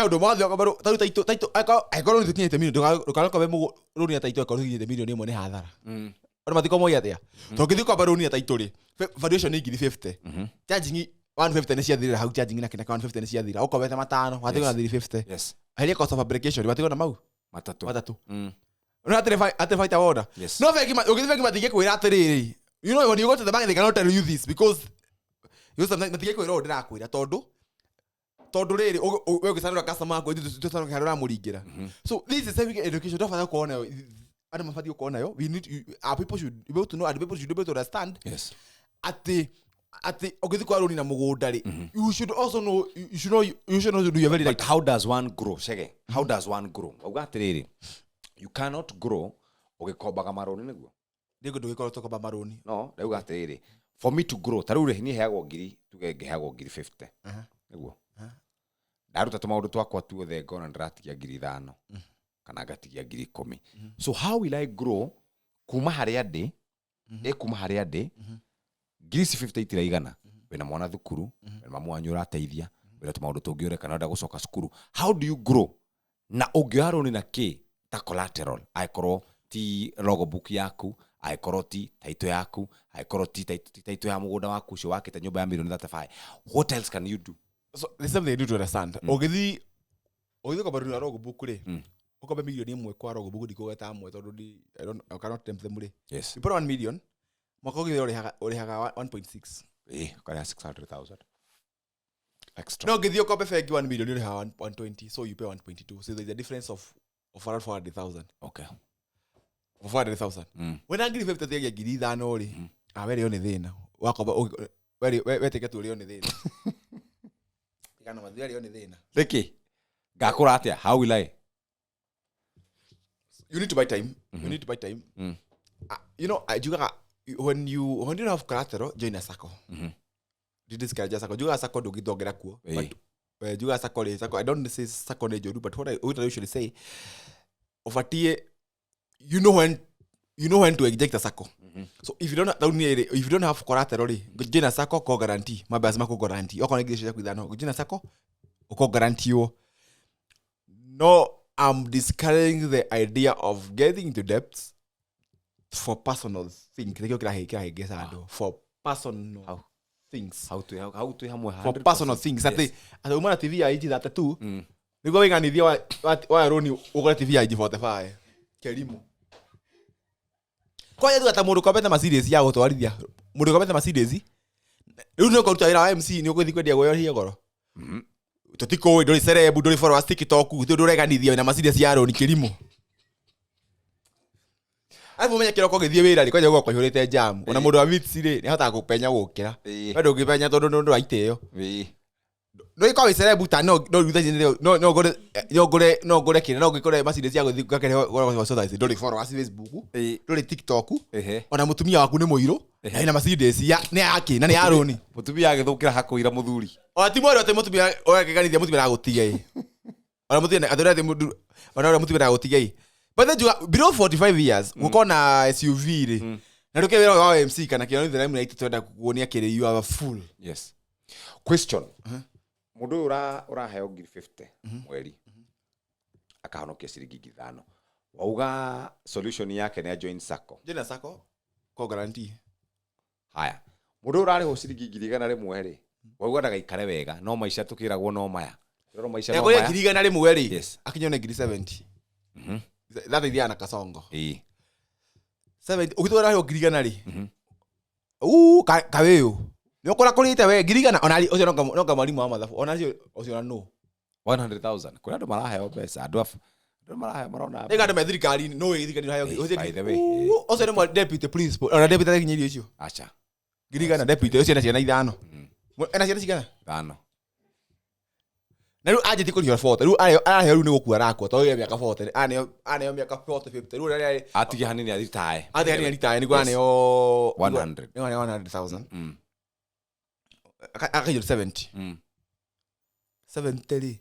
C: ndo mwathĩ ũkomberwo taito akorwo nĩ tũkinyĩte milioni ndũkakombe rũni taito akorwo tũkinyĩte milioni ĩmwe nĩ hathara andũ matikomoia atĩa tondũ ngĩthiĩ ũkomba rũni taito rĩ valuation nĩ 50 charging 150 nĩ ciathirĩra hau charging na kĩnaka 150 nĩ ciathira ũkombete 5 watigwo na 350
B: yes
C: hairia cost of fabrication watigwo na mau
B: matatũ
C: no atĩ fight order no bengi ũgĩthiĩ bengi matigĩ kwĩra atĩrĩrĩ you know when you go to the bank they cannot tell you this because you sometimes matigĩ kwĩra ũndũ ndĩrakwĩra tondũ rĩrĩ we ũgĩcanũra customer waku tũcanũra kĩharũ ũramũringĩra so this is civic education ndũbatiĩ gũkorwo nayo andũ mabatiĩ gũkorwo nayo our people should be able to know and people should be able to understand atĩ ũgĩthiĩ kwa rũni na mũgũnda rĩ you should also know you should know do your very
B: like how does one grow Chege how does one grow auga atĩrĩrĩ you cannot grow ũgĩkombaga marũni nĩguo
C: ndĩgũ ndũgĩkorwo tũkomba marũni
B: no ndauga atĩrĩrĩ for me to grow tarĩu rĩ niĩ heagwo 1000 tuge ngĩheagwo 50 nĩguo ndaruta tũmaũndũ twakwa tuothe ngona ndĩratigia 5000 kana ngatigia 10000 so how will I grow kuma harĩa ndĩ kuma harĩa ndĩ 50 itiraigana wĩna mwana thukuru wĩna mamu wanyu ũrateithia wĩna tũmaũndũ tũngĩ ũreka na gũcoka cukuru how do you grow na ũngĩoya rũni na kĩ ta collateral aikorwo ti logbook yaku aikorwo ti taito yaku aikorwo ti taito ya mũgũnda waku ũcio wakĩte nyũmba ya milioni 35 what else can you do
C: so there's something you do to understand ũgĩthiĩ komba rũni na logbook rĩ ũkombe milioni 1 kwa logbook ndikũgeta amwe tondũ I cannot tempt them rĩ
B: yes
C: you put 1 million mwaka ũgĩthiĩ ũrĩhaga 1.6
B: kana 600,000 extra
C: no ngĩthiĩ ũkombe bengi 1 million ũrĩhaga 120 so you pay 1.2 so there's a difference of around 400,000
B: okay
C: 400,000 when I give 50 tiagia 5,000 ri were nĩ thĩna wakomba wetĩke tu ũrĩo nĩ thĩna tigana mathiarĩo nĩ thĩna
B: rĩkĩ ngakũra atĩa how will I
C: you need to buy time you know jugaga when you don't have collateral join a sacco didiscourage sacco jugaga sacco ndũngĩthongera kuo but jugaga sacco I don't say sacco nĩ njũru but what I usually say ubatie you know when to eject a sacco so if you don't have collateral join a sacco ko guarantee mabasi mako guarantee okorwo nĩ gĩcicio kwithano join a sacco uko guarantee no I'm discouraging the idea of getting into debts for personal things. For personal things.
B: How to hamwe
C: For personal things. Ati umana TV ya iji 32. Niko wenganithia wa roni ugore TV ya iji 45. Kelimo. Kwa hiyo ata mundu kwabeta Mercedes ya gutwarithia. Mundu kwabeta Mercedes. Riu no kuruta wira wa MC ni uguthi kwendia goyo hiyo goro. Tutiko ndori cerebu ndori followers TikTok ndureganithia na Mercedes ya roni kelimo. Aibu menya kiroko githie wira ri kwaje gwa kwihurite jam. Ona mundu wa mix ri ni hota gupenya gukira. Wendo ngipenya tondu ndu aiteo. No iko wisere buta no ruthe no gore kire no ngikore Mercedes ya guthi gakere gwa society ndori followers Facebook ndori TikTok ona mutumia waku ni muiro na Mercedes ya ni yake na ni aroni
B: mutumia agithukira hakuira muthuri
C: ona ti mwero te mutumia ogeganithia mutumia na gutigai ona mutumia athora te mundu ona mutumia na gutigai but then below 45 years uko na SUV ri na nduke wira wa MC kana kiona thira mimi naititwenda kuonia kire you are full.
B: Yes. Question. Mundu uraheo ngiri 50 mweri akahonokia ciringi 5 wauga solution yake ni join sacco.
C: Join sacco ko guarantee.
B: Haya mundu urariho ciringi ngiri 100 ri wauga ndagaikare wega no maisha tukiragwo no maya rero maisha no maya
C: ngiri 100 ri akinyone ngiri 70. That idea na kasongo 7 ukitwara hiyo ngiri 100 ri kaweo Nyokora kurite we girigana onali ocio noga mwalimu wa mathabu onacio ocio no
B: 100,000 kuna ndo maraheo pesa ando maraheo marona
C: ega ndo methirikari no ithikani hayo ocio no deputy principal ona deputy akinyiri ocio
B: acha
C: girigana deputy ocio na ciana 5 ena ciana cigana
B: 5
C: na ru aje tikuri photo ru ahe ru ni gukua rakwa to ye miaka 40 ane miaka 40 50 ru ari
B: atige hanini aritae
C: ni kwa ne o
B: 100
C: ni 100,000 akayo 70 70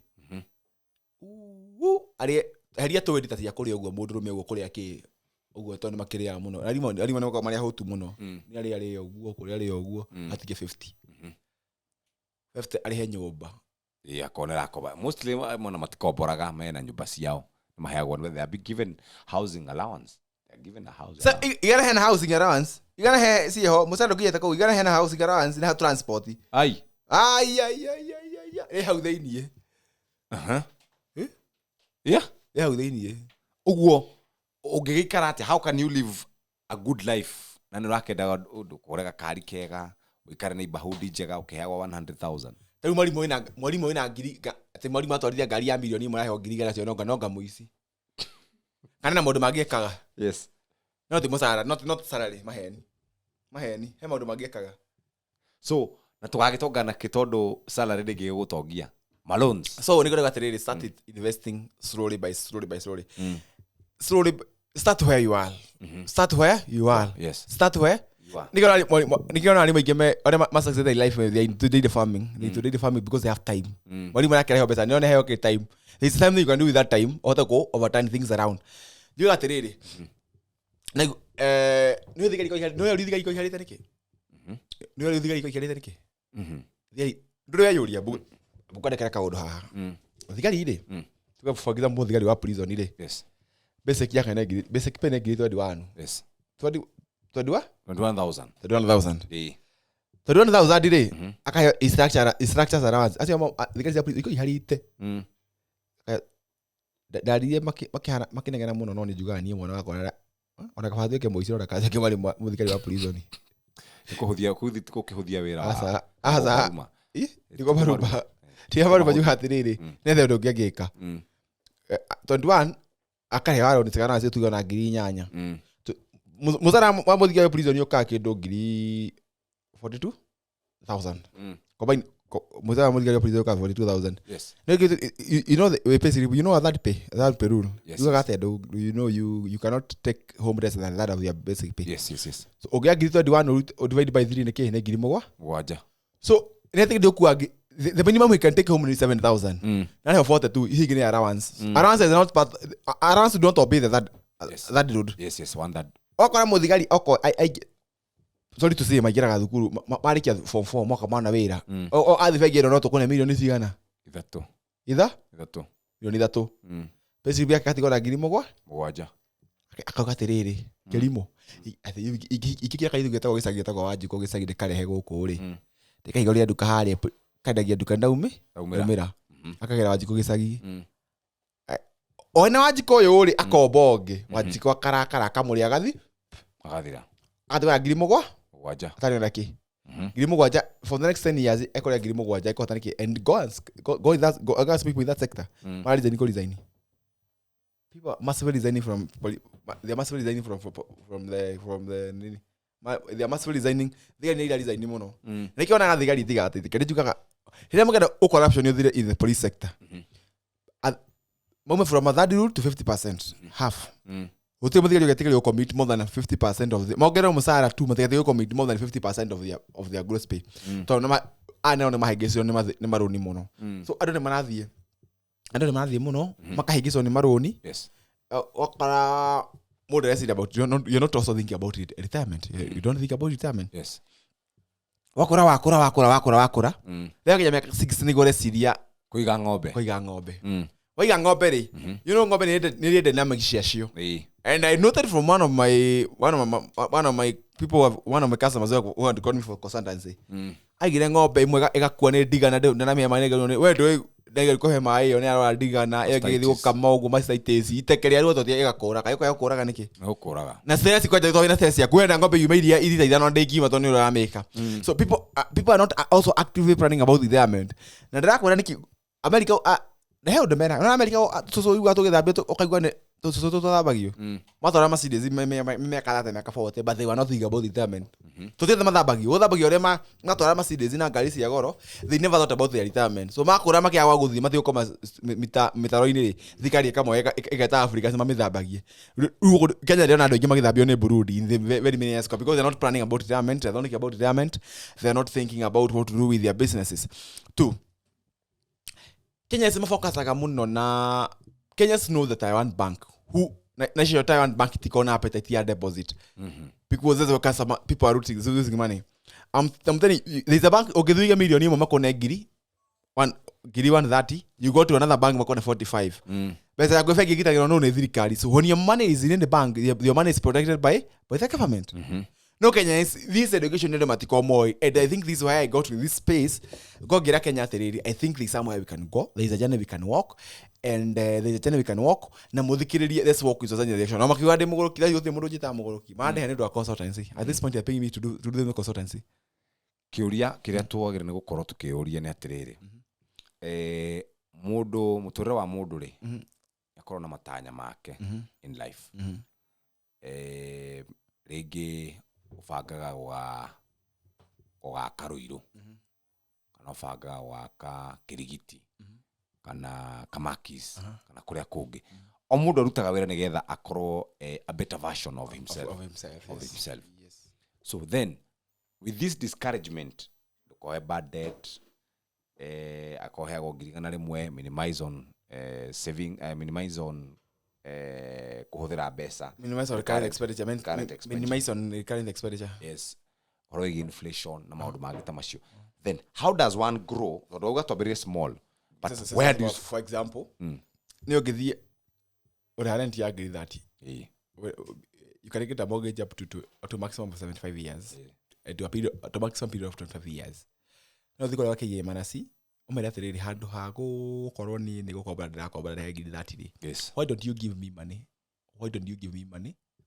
C: ari to edita cia kuri ogwo mundu rume ogwo kuri aki ogwo to ni makiri ya muno arimo no maria hotu muno ni ari ogwo kuri ari ogwo atige 50 ari he nyumba
B: akonera koba mostly mona matikoboraga mena nyumba ciao mahayagwo they are given housing allowance. Given a house.
C: So you gotta have a housing allowance. You gotta have see ho musando kiyeta ko you gotta have a housing allowance na transport.
B: Ai.
C: How they nie.
B: Yeah.
C: How they nie.
B: Ugwo ugigikara ati how can you live a good life? Na nirakenda kurega kari kega wikare na ibahudi njega ukihagwa 100,000.
C: Taru mwalimu ina ngiri ati mwalimu atwarithia ngari ya milioni 1 yaho ngiri gana cio nonga muici. Kana na mundu magiekaga.
B: Yes.
C: Not musara, not salary, maheni. He maundu magiekaga.
B: So, na tugagitongana kitondo salary ndigi gutongia. Maloans.
C: So, nigore gatiriri started investing slowly by slowly. Slowly start where you are. Start where you are.
B: Yes.
C: Start where you are. Nigora ali moigeme ore ma success in life they do the farming. They do the farming because they have time. Wali mara kare hobesa nione he okay time. There's something you can do with that time or to go overturn things around. You got it. Na no thigari ko iharite niki. No thigari ko iharite niki. Ndure yuria bukade kara kaundu haha. Thigari ri. Tuga for example thigari wa prison ri.
B: Yes.
C: Basic yake na basic pay na ngiri 21.
B: Yes.
C: 21,000.
B: 21,000.
C: 31,000 ri. Aka structures around. Ati thigari za prison iko iharite. Dariye makinegera muno no ni juga ni mwana wako ona kafathe ke moiciro na kaze ke mali muthikari wa prison
B: kuhuthia kuhuthia wira
C: asa ndiko baruba tia baruba juga atiriri nethe ndo ngigika 21 akahe waro ni tigana ase tuga na ngiri 8 musara wa muthikari wa prison yoka kindu ngiri 42,000 combine musara muthikari wa prison yoka 42,000.
B: Yes.
C: You know the pay slip, you know that pay rule. Yes, you got that, you know you cannot take home less than that of your basic pay.
B: Yes.
C: So ogia ngiri 21 or divided by 3 neke ne ngiri mogwa
B: waja.
C: So anything they ku the minimum you can take home is 7,000. Now have 42 he get allowance. Allowance is not part allowance don't obey that road.
B: Yes, one that.
C: Okora muthigari oko I sorry to say magiraga thukuru marikia form 4 mwaka mwana wira o athivegero no tukone milioni cigana
B: Ithatũ
C: milioni 3 pesi bia katigora ngiri
B: mũgwanja
C: akauga atiriri kirimo ikikira kaithu getagwo gicagi getagwo wanjiko gicagi ndikarehe guku ri Tikaigoria duka haria kandagia duka ndaumira. Akagera Wanjikũ gĩcagi. Ona Wanjikũ ũyũ uri akombonge. Wanjikũ akarakara akamũrĩa
B: agathira.
C: Athiwa 7,000. Atari na ki.
B: 7,000
C: for the next 10 years ekoria 7,000 ikota niki and go speak with that sector. Mari design. People massively designing from they are massively designing from the they are massively designing they need designing muno. Nikiona gathigari tigateithika ndijukaga hira mugenda corruption yothire in the police sector. Moment from a 30 to 50%, half. Uti muthigari ugetikari commit more than 50% of the mogera musara tu muthigari commit more than 50% of their gross pay. To no ana mahigisho ni maroni muno. So ando ni marathie muno makahigisho ni maroni.
B: Yes.
C: Wakara more rest about you're not also thinking about it retirement. You don't think about retirement.
B: Yes.
C: Wakura. Leo kija miaka 6 ni gore siria
B: kuiga ng'ombe.
C: Waiga ng'ombe ri. You know ng'ombe ni dynamic ciacio. And I noted from one of my people one of my customers who want to call me for consultancy. Agire ng'ombe imwe igakua ni ndigana na mia mane ngano we ndo ndege ko he mai yo ni ara ndigana egithii gukama ugu macites itekeria ruo totia igakura kayo yakuraga niki
B: ukuraga
C: na stress kwa jaito na stress ya kwenda ng'ombe yumeiria ithita ithano ndegi mato ni ura make. So people are not also actively planning about the retirement. Na ndirakwira niki America na he ndo mera na America so igu atugithambia ukaigua ne so thabagio matora Mercedes me karate me kafote but they were not thinking about retirement. Tutete mathabagio uthabagio rema matora Mercedes na ngari cia goro they never thought about their retirement. So makura makia wa guthi mathio koma mitaro-ini ri thikari kamwe igeta Africa sima mithabagie Kenya rero na andu ingi magithambio ni Burundi in the very many years because they're not planning about retirement. They're not thinking about retirement. They're not thinking about what to do with their businesses. Two, Kenya is focusaga muno na Kenyans know the Taiwan bank who national Taiwan bank tikona appetite ya deposit because there's customer people are losing money. I'm telling you, there's a bank okithuiga million imo makone giri 130, you go to another bank makone 45. But I go fake gita no thirikari. So when your money is in the bank, your money is protected by the government. No Kenyans, this education never matiko moi, and I think this is why I got to this space. Go get a Kenya tereri. I think there's somewhere we can go. There's a journey we can walk, and there's a journey we can walk. Na muthikiririe, let's walk with the direction. Na makiwa de mugoroki, that yote muroji ta mugoroki. Maade hane do a consultancy. At this point, they're paying me to do the consultancy.
B: Kiuria kiria twagire ni gukorwo tukiuria ni atiriri. Mundu muturire wa mundu ri akorwo na matanya make in life. Rege ubangaga wa karuiru kana ubangaga wa ka kirigiti kana kamakis kana kuria kungi o mundu arutaga wira nigetha akorwo a better version of himself. Yes. So then with this discouragement ko bad debt akohe gogirigana rimwe minimize on saving minimize on kuhuthira mbeca,
C: minimize on current expenditure, minimize on current expenditure.
B: Yes, or inflation na maundu mangĩ ta macio. Then how does one grow? Though to very small, but where do you,
C: for example, ni ogithie uri rent ya agree that you can get a mortgage up to maximum of 75 years, to maximum period of 25 years. No thiko wake ye manasi umere atiriri handu ha gukorwo ni gukombora ndirakombora na ngiri 30.
B: Yes.
C: Why don't you give me money?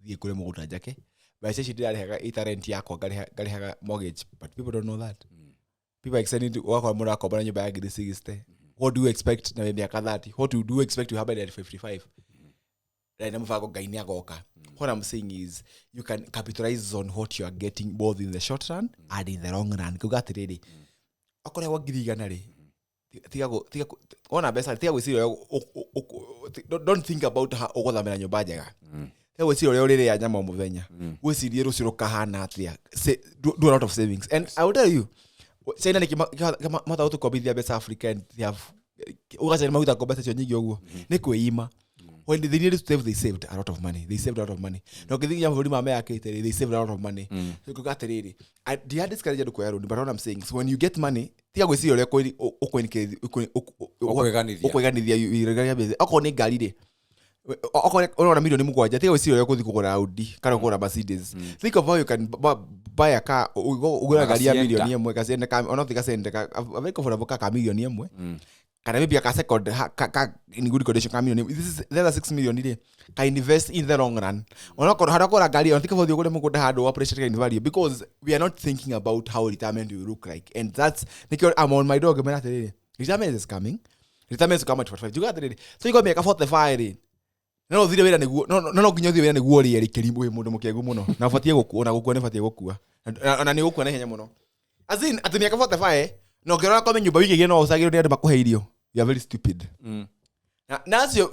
C: Thie kure mugunda njake baisha shidirarehaga ita rent yako ngarihaga mortgage, but people don't know that. People extending to wakwa murakombora nyumba ya ngiri 60. What do you expect na miaka 30? What do you expect to happen at 55? Right, namufago gaini agoka. What I'm saying is you can capitalize on what you are getting both in the short run and in the long run. Kugatiriri akore wagirigana ri tigago ona besa tigago siro don't think about how ogothamira nyumba njega tigago siro riri ya nyama muthenya wicirie ruciro kahana atia do a lot of savings. And I will tell you China ni mata utu kobithia besa Africa and they have ugacha maguta kobesa cio nyingi oguo ni kuima. When they needed to save, they saved a lot of money. No kithingi maburi mame yakite, they saved a lot of money. So kugatiriri. The hardest courage to koya road, but what I'm saying is when you get money, tiga gwisi ore okweganithia iregania bese. Akone ngari ri. Ona milioni mugwanja tiga wiciro yo kuthi kugura Audi kana kugura Mercedes. Think of how you can buy a car ugura gari ya milioni ĩmwe kasende ka ona tiga sende ka a very comfortable car ka milioni ĩmwe. Kana maybe a second in good condition ka milioni. This is the 6 million ile ka invest in the long run. Ona ko hara kora gari on think of ugure mugunda hado operation in value because we are not thinking about how retirement will look like, and that's I'm on my dog man. Retirement is coming. Retirement is coming at 45. You got it. So you got to make a 45. No thire wira niguo no nginya thire wira niguo ri eri kirimu we mundu mukegu muno na fatie gukua ne fatie gukua na ni gukua na henya muno azin atumia ka 45 no ngirora ko nyumba wiki no usagiro ni andu makuhe irio. You are very stupid. Nacio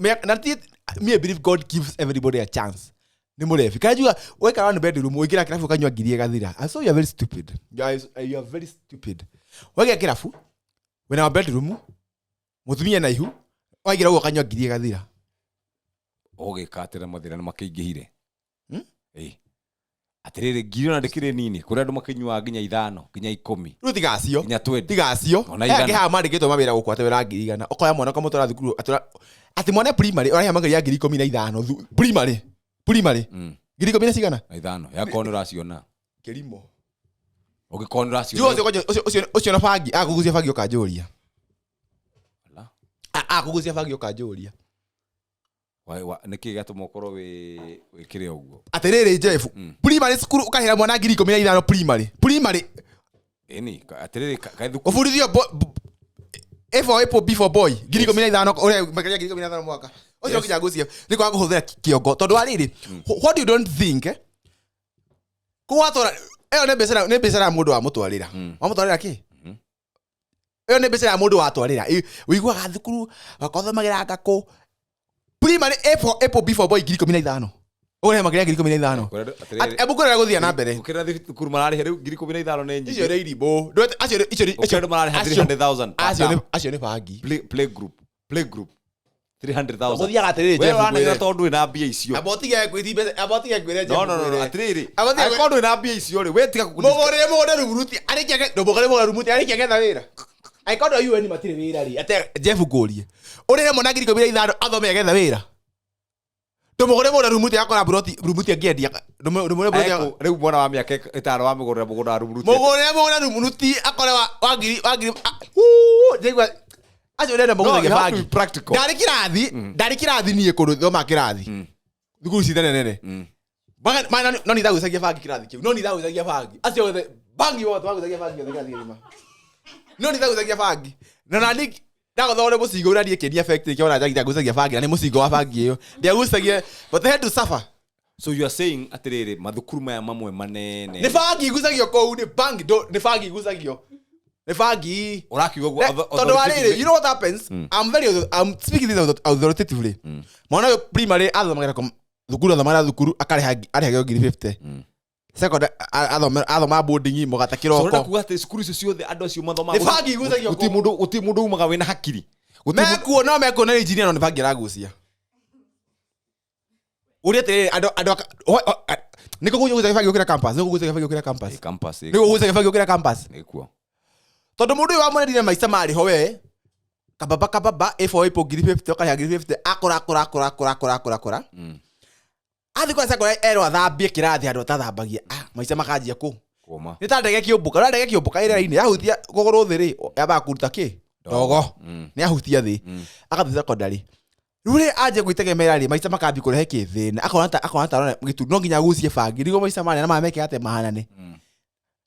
C: me believe God gives everybody a chance. Ni murefi kajuga weka one bedroom wikira kirafu kanywa ngirie gathira. I saw you are very stupid. Guys, you are very stupid. Weka kirafu when our bedroom mutumia na ihu wagira ugo kanywa ngirie gathira.
B: Oge katira mathira na makiingihire atirire ngiri na ndikire nini kuri andu makinywa nginya 5 nginya 10
C: ru tigacio
B: nginya 20
C: tigacio eke ha mandikitwo mawira gukwate wira ngiri igana okoya mwana kamutora thukuru ati mwana primary orahe magari ya ngiri 15 primary ngiri 10 cigana
B: 5 ya konora ciona
C: kirimo
B: oge konora ciona
C: ucio na bangi akugucia bangi ukanjuria akugucia bangi ukanjuria
B: wa niki gatuma ukoro we kire uguo
C: atiriri Jeff primary school ukahira mwana ngiri 15 primary
B: eni atiriri kaithuku
C: ufurithio F4 before boy ngiri 15 ore makaria ngiri 15 mwaka ucio kinya gucia niko akuhuthira kiongo tondu ariri what you don't think kuwatora eyo ne besera mundu wa mutwarira wa mutwarira ki eyo ne besera mundu wa twarira uigwa gathukuru wakothomagira ngako primary A4 before boy ngiri 15 ore makiria ngiri 15 ebukura guthia na mbere
B: ukira thukuru marari heru ngiri 15 ne nyingi
C: icio re iribo ndo
B: icio marari 300,000
C: acio ne bangi
B: play group 300,000
C: guthia gatiriri
B: Jeff wewe tondu ina mbia icio
C: abotige gwire
B: no atiriri akondu ina mbia icio ri wetiga
C: mugore rumuruti arikege mugore rumuruti arikege tha wira aikondo yu ni matire wira ri ate Jeff ngurie urire mona ngiri 15 athome getha wira ndumugore mona rumuti akora rumuti angiendia
B: riu mwana wa miaka 5 wa mugore mugora rumuti
C: mugore rumuti akora wa ngiri jegwa acio ndenda mugore bangi ndari kirathi nie kundu thoma kirathi thukuru cithenenene mana no ni thagucagia bangi kirathi kiu no ni thagucagia bangi acio bangi wote wagucagia bangi kirathi gima no ni thagucagia bangi na nani ndagothore mucingo ura nie kenia effect kiona njagita gucagia bangi na ni mucingo wa bangi iyo ndia gucagia but they had to suffer.
B: So you are saying atiriri mathukuru maya mamwe manene
C: ni bangi gucagio kou ni bangi ni bangi gucagio ni bangi
B: urakiuga guo
C: tondu ariri you know what happens I'm speaking this authoritatively mwana primary athomagira thukuru thukuru akareha ngiri 50 second athoma boarding mogata kiroko
B: so kuga ati skuru icio ciothe andu acio mathoma
C: ni bangi gucagio
B: uti mundu umaga wina hakiri
C: mekuo na engineer no ni bangi ragucia uri tere andu niko gucagio bangi ukira campus niko gucagio bangi ukira campus
B: nikuo
C: tondu mundu wa mwendia maisa mari ho we kababa A4 ngiri 50 okaria ngiri 50 akora athi kwa sako ero athambie kirathi andu atathambagia maisa makanjia ku
B: koma
C: ni ta ndege kiumbuka ira-ini yahutia kuguru thiri yaba kuruta ki ndogo ni ahutia thi akathi secondary rure aje gwitegemera ri maisa makambi kurehe kithina akona ta gitu no nginya gucie bangi rigo maisa mane na mameke ate mahanane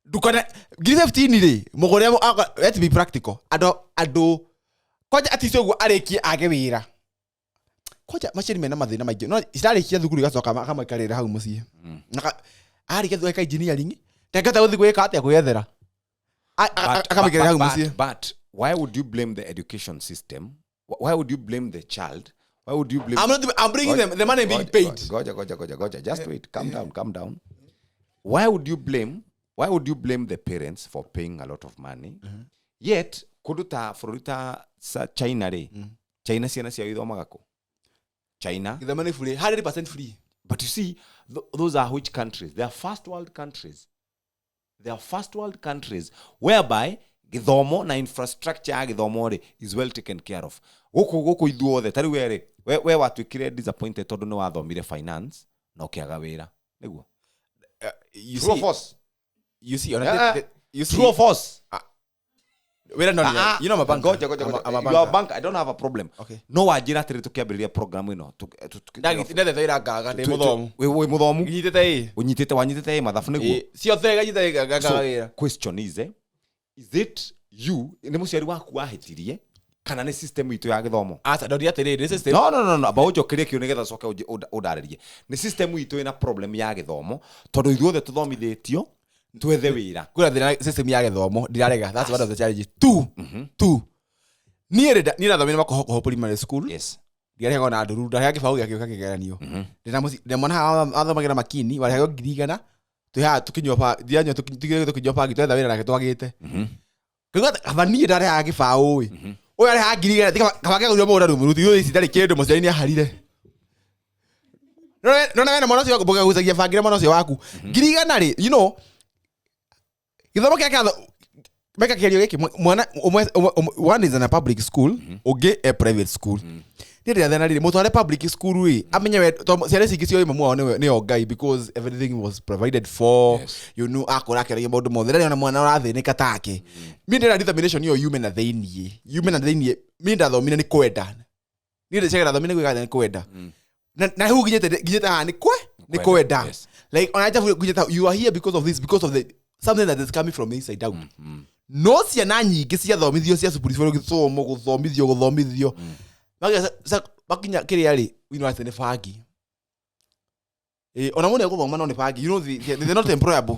C: dukana ngiri 15 ri mugore let be practical ando koja aticio guo ariki age wira koja machini mena mathina maingi no irarikia thukuru igacoka akamaikarira hau mucie arikia thukuru engineering tegata guthi gwika atia gwethera akamaikarira hau mucie.
B: But why would you blame the education system? Why would you blame the child? Why would you blame
C: I'm bringing them the money being paid.
B: Goja just wait, calm down. Why would you blame the parents for paying a lot of money? Yet kuduta fruita sa China re China ciana cia ithomaga ku China
C: the money free 100% free.
B: But you see those are which countries? They are first world countries whereby githomo na infrastructure ya githomo ri is well taken care of guku ithuothe tari we watwikire disappointed tondu ni wathomire finance na ukiaga wira niguo true or false
C: you see
B: true or false
C: wira no you know my bank
B: your bank I don't have a problem
C: okay
B: no wajira atiri tukiambiriria program ino
C: ndagitinde thaira ngaga ndi muthomu
B: we muthomu
C: unyitite
B: mathafu niguo
C: cio thega nyitite ngaga wira
B: question is it you ni muciari waku wahitirie kana ni system itu ya githomo
C: ata ndoria atiriri system
B: no about jokirie kio nigetha coke udaririe ni system itu ina problem ya githomo tondu ithuothe tuthomithitio twethe wira
C: kura thina system ya githomo ndirarega that's one of the challenges two ni rathomire makoho primary school
B: yes
C: ndirarega ona nduru ndarega kibau gya kioka kigeranio ndina mwana athomagira makini warega ngirigana tukinywa ndianyo tukinywa pagi twetha wira nake twagite kiuga avani ndarega kibau oya ari hangirigana kabage gurio mura rumuruti yo ici ndari kindu muciari ni aharire no wena mwana ucio mboga gucagia bangire mwana ucio waku ngirigana ri you know githomo kia katho meka kirio giki mwana one is in a public school uge a private school ndiri thana riri mutware public school wi amenye we ciare cingi cio imamu wao ni ogai because everything was provided for you know akora kere mundu mothe riri ona mwana urathinika take mi ndira determination yo human na thainie mi ndathomire ni kwenda ni ndire cegera thomire gwiga ni kwenda na hu ginyete ha ni kwenda like on aja ginyete you are here because of this because of the something that is coming from inside out no ciana nyingi cia thomithio cia supuri githomo guthomithio bakinya kiria ri university ni fagi ona mune guthoma no ni fagi you know they're not employable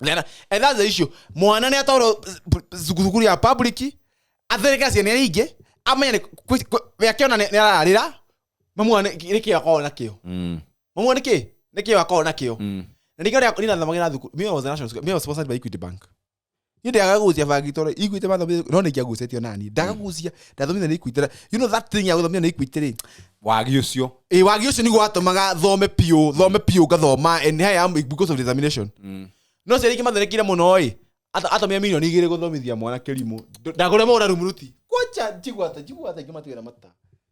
C: and that's the issue mwana ni atoro zukuru ya public athereka ciana nyingi amenya ni akiona ni ararira mamwana niki akao nakio mamwana niki akao nakio na nikora ni nathomagira thukuru mimi was national school mimi was sponsored by Equity Bank ndio agagucia bangi tore Equity Bank no nikiagucetie nani ndagagucia ndathomithia ni Equity you know that thing ya guthomithia ni Equity ri
B: wagi ucio
C: wagi ucio ni gwatumaga thome pio gathoma and I am because of determination no seriki matherekire muno atomia milioni 2 guthomithia mwana kirimu ndagore mura rumuruti kocha jigwata ngimatuira mata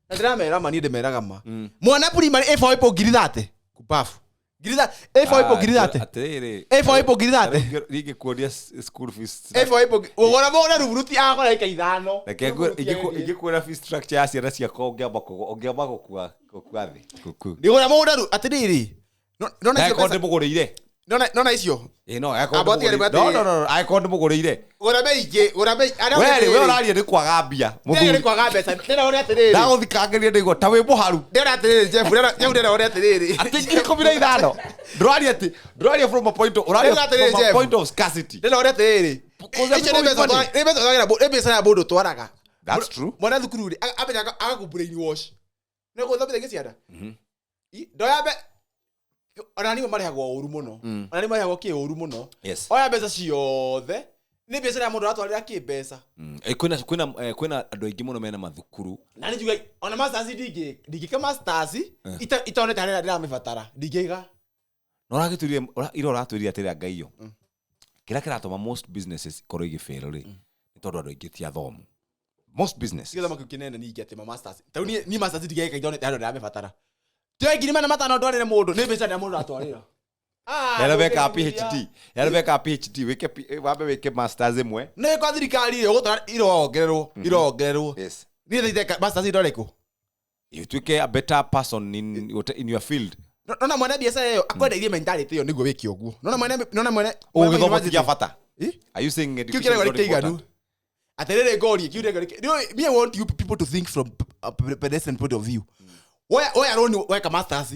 C: na ndiramera mani ndemeraga ma mwana primary A4 ipo ngirithate kubafu girida A4 ipo ngirithate A4 ipo ngirithate
B: rige kuonia school fees
C: A4 ipo ugora mura rumuruti akora ika ithano
B: ingikuona fee structure ya ciana cia kongeamba gukua thi
C: ndigora mura atiriri
B: nona cio konde mugurire
C: nona icio
B: no akonde mugurire
C: gora bei
B: we oraria ni kwaga mbia
C: muthuri kwaga mbeca ndira ore atiriri
B: ndaguthikangiria ndigo ta wi muharu
C: ndira atiriri Jeff ndira ore atiriri
B: atingire 15 nduraria from a point of scarcity
C: ndira ore atiriri icio ni mbeca ya mundu twaraga
B: that's true
C: mwana thukuru ri amenya agaku brain wash ni guthomithia gicianda ndoya ona ni marihagwo uru muno ona ni marihagwo ki uru muno oya mbeca ciothe ni mbeca ya mundu atwarira ki mbeca
B: kwina andu aingi muno mena mathukuru
C: na ni juga ona masters ndingika masters itonete harira ndiramebatara ndingiga
B: no ragiturie ira uraturia atira ngaio kira kiratoma most businesses korwo igifail ri ni tondu andu aingi tia thomo most business
C: githoma kinene ni ingiatima masters tau ni masters ndingika itonete harira ndiramebatara tio ngiri mana matano ndwarire mundu ni mbeca ya mundu atwarira
B: Yarabeka PhD weke masters imwe
C: ne kwa thirikari ri ugutwara irongererwo
B: yes
C: ni thitheka masters ndoreko
B: you twike a better person in your field
C: nona mwana biasa yo akwendeirie mentality yo niguo wiki oguo nona mwana
B: ugithoma tia bata are you saying education is not important
C: aterere gori kiure me I want you people to think from a pedestrian point of view why aroni weka masters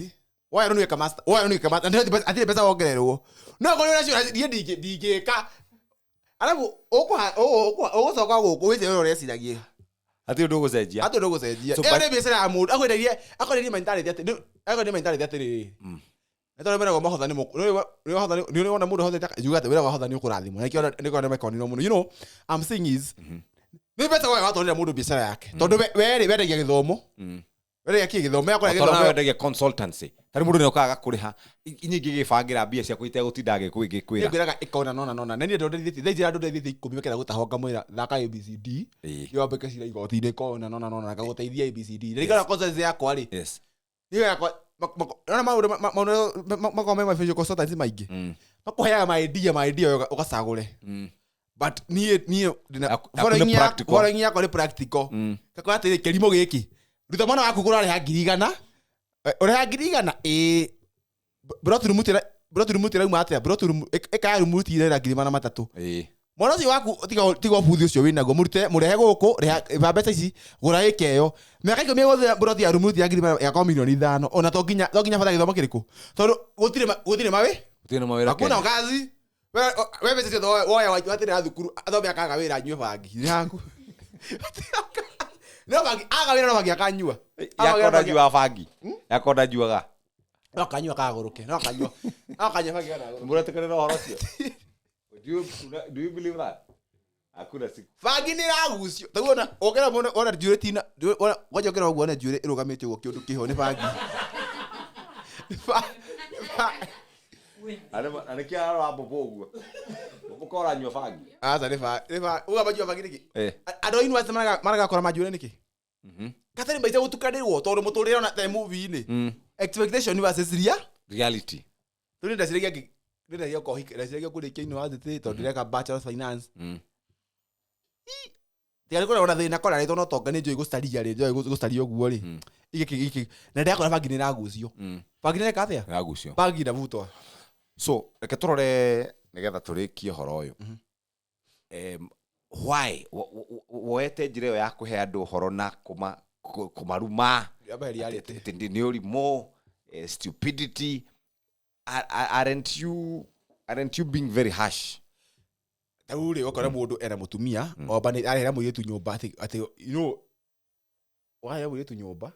C: why aroni weka master ndio pesa ongererwo no ko ni ndigika alafu oko soka guku wize yo reciragie
B: ati ndu gucenjia
C: ere biasa ya mundu akwenderie mentality ati Eto remera go mahothani mo. Ni wona mundu hothete yuga te wira wahothani ukurathimo. Niki ona mekoni no mundu. You know, I'm saying is ni better way watorira mundu biashara yake. Tondu we wendagia githomo. Wale yake githomea kwa
B: githomea wendagia consultancy tari mundu niokaga kuriha inyingi gibangira mbia cia kuite gutindage kwira
C: ngiraga ikona nona nani ndo ndithi thai ndo ndithi 10 mekera gutahonga mwira thaka ABCD yo mbeke cira igoti ne kona nona gaguteithia ABCD ndigara consultancy yakwa ri
B: yes
C: niyo yakwa nona makomema mafisho consultancy maingi makuheaga my idea ukacagure but nie following yakwa ni practical kakwa ati kelimo giki ruta mwana waku kurari ha 100 ore ha 100 broturumutira uma atia broturum ekaya rumutire ra 300 mwana ucio waku tigo buthi ucio winago murute murehe guku reha mbeca ici gura ikeyo miaka ikumi gothe brothi ya rumuti ya 5 milioni 5 ona to nginya bata githomo kiriku tondu gutire mawe hakuna kazi wewe mbeca cio woya watire thukuru athome akaga wira nywe bangi yangu no bangi aga wira no bangi akanyua
B: yakoda jua bangi yakoda juaga
C: no kanyua kaguruke no kanyua bangi ona
B: muratekerera horo cio do you believe that akuna siku
C: bangi ni ragucio taguona ogera mona ona jure tina ngoja ogera ogwo na jure irugamite gwo kiundu kiho ni bangi
B: Ana kia aro hapo poguo. Ukora nywa bangi.
C: Asa ni uga bajua bangi niki. Ado inu asa maraga kora majure niki. Katari mbaita gutukanirwo tondu muturire na the movie ni. Expectation versus
B: reality.
C: Tuli ndasirigia kohika ndasirigia kurikia university tondu ndeka bachelor of finance. Tiari kora ona thina kora rito no tonga ni njoi gustaria ri njoi gustaria guo ri. Iki na ndakora bangi ni ragucio. Bangi ni kathia?
B: Ragucio.
C: Bangi na vutwa.
B: So, reke turore nigetha turikie horo uyu. Why woete njira yo ya kuhe andu horo na kumaruma reality ni urimo stupidity aren't you being very harsh?
C: Tauri wakora mundu era mutumia oba ni arera muyetu nyumba ati you know why muyetu nyumba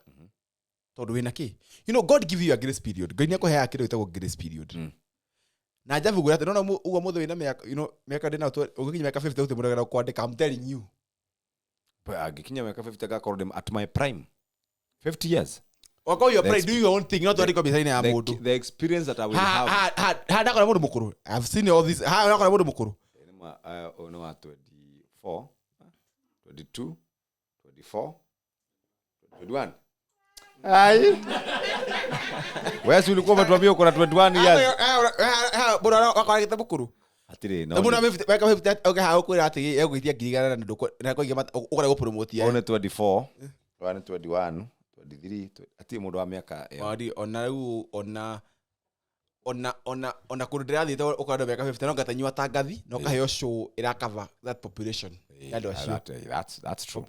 C: tondu wina ki God give you a grace period Ngai ni akuhe akiro itago grace period na javu gura ati nona ugo muthu wina miaka ndina ugikinya miaka 50 utimuragera kwandika I'm telling you
B: but agikinya miaka 50 gakorwo dem at my prime 50 years
C: wako your prime do your own thing not wandika bisaini ya mundu
B: the experience that I will have
C: ha ndakora mundu mukuru I've seen all this ha ndakora mundu mukuru
B: ono wa 24 22 24 21 ai wewe ulikuwa umetuambia uko na 21 years
C: bora wakora kitabukuru
B: atire no
C: mbona weka 50 okay ha ukwira ati egwitia ngirigana na nduko na kwa igema ukora go promote ya
B: one 24 one 21 23 ati mundu wa miaka
C: wadi ona ru ona kurudira thite ukora miaka 50 no gatanywa tangathi no kaheo show ira cover that population
B: that's true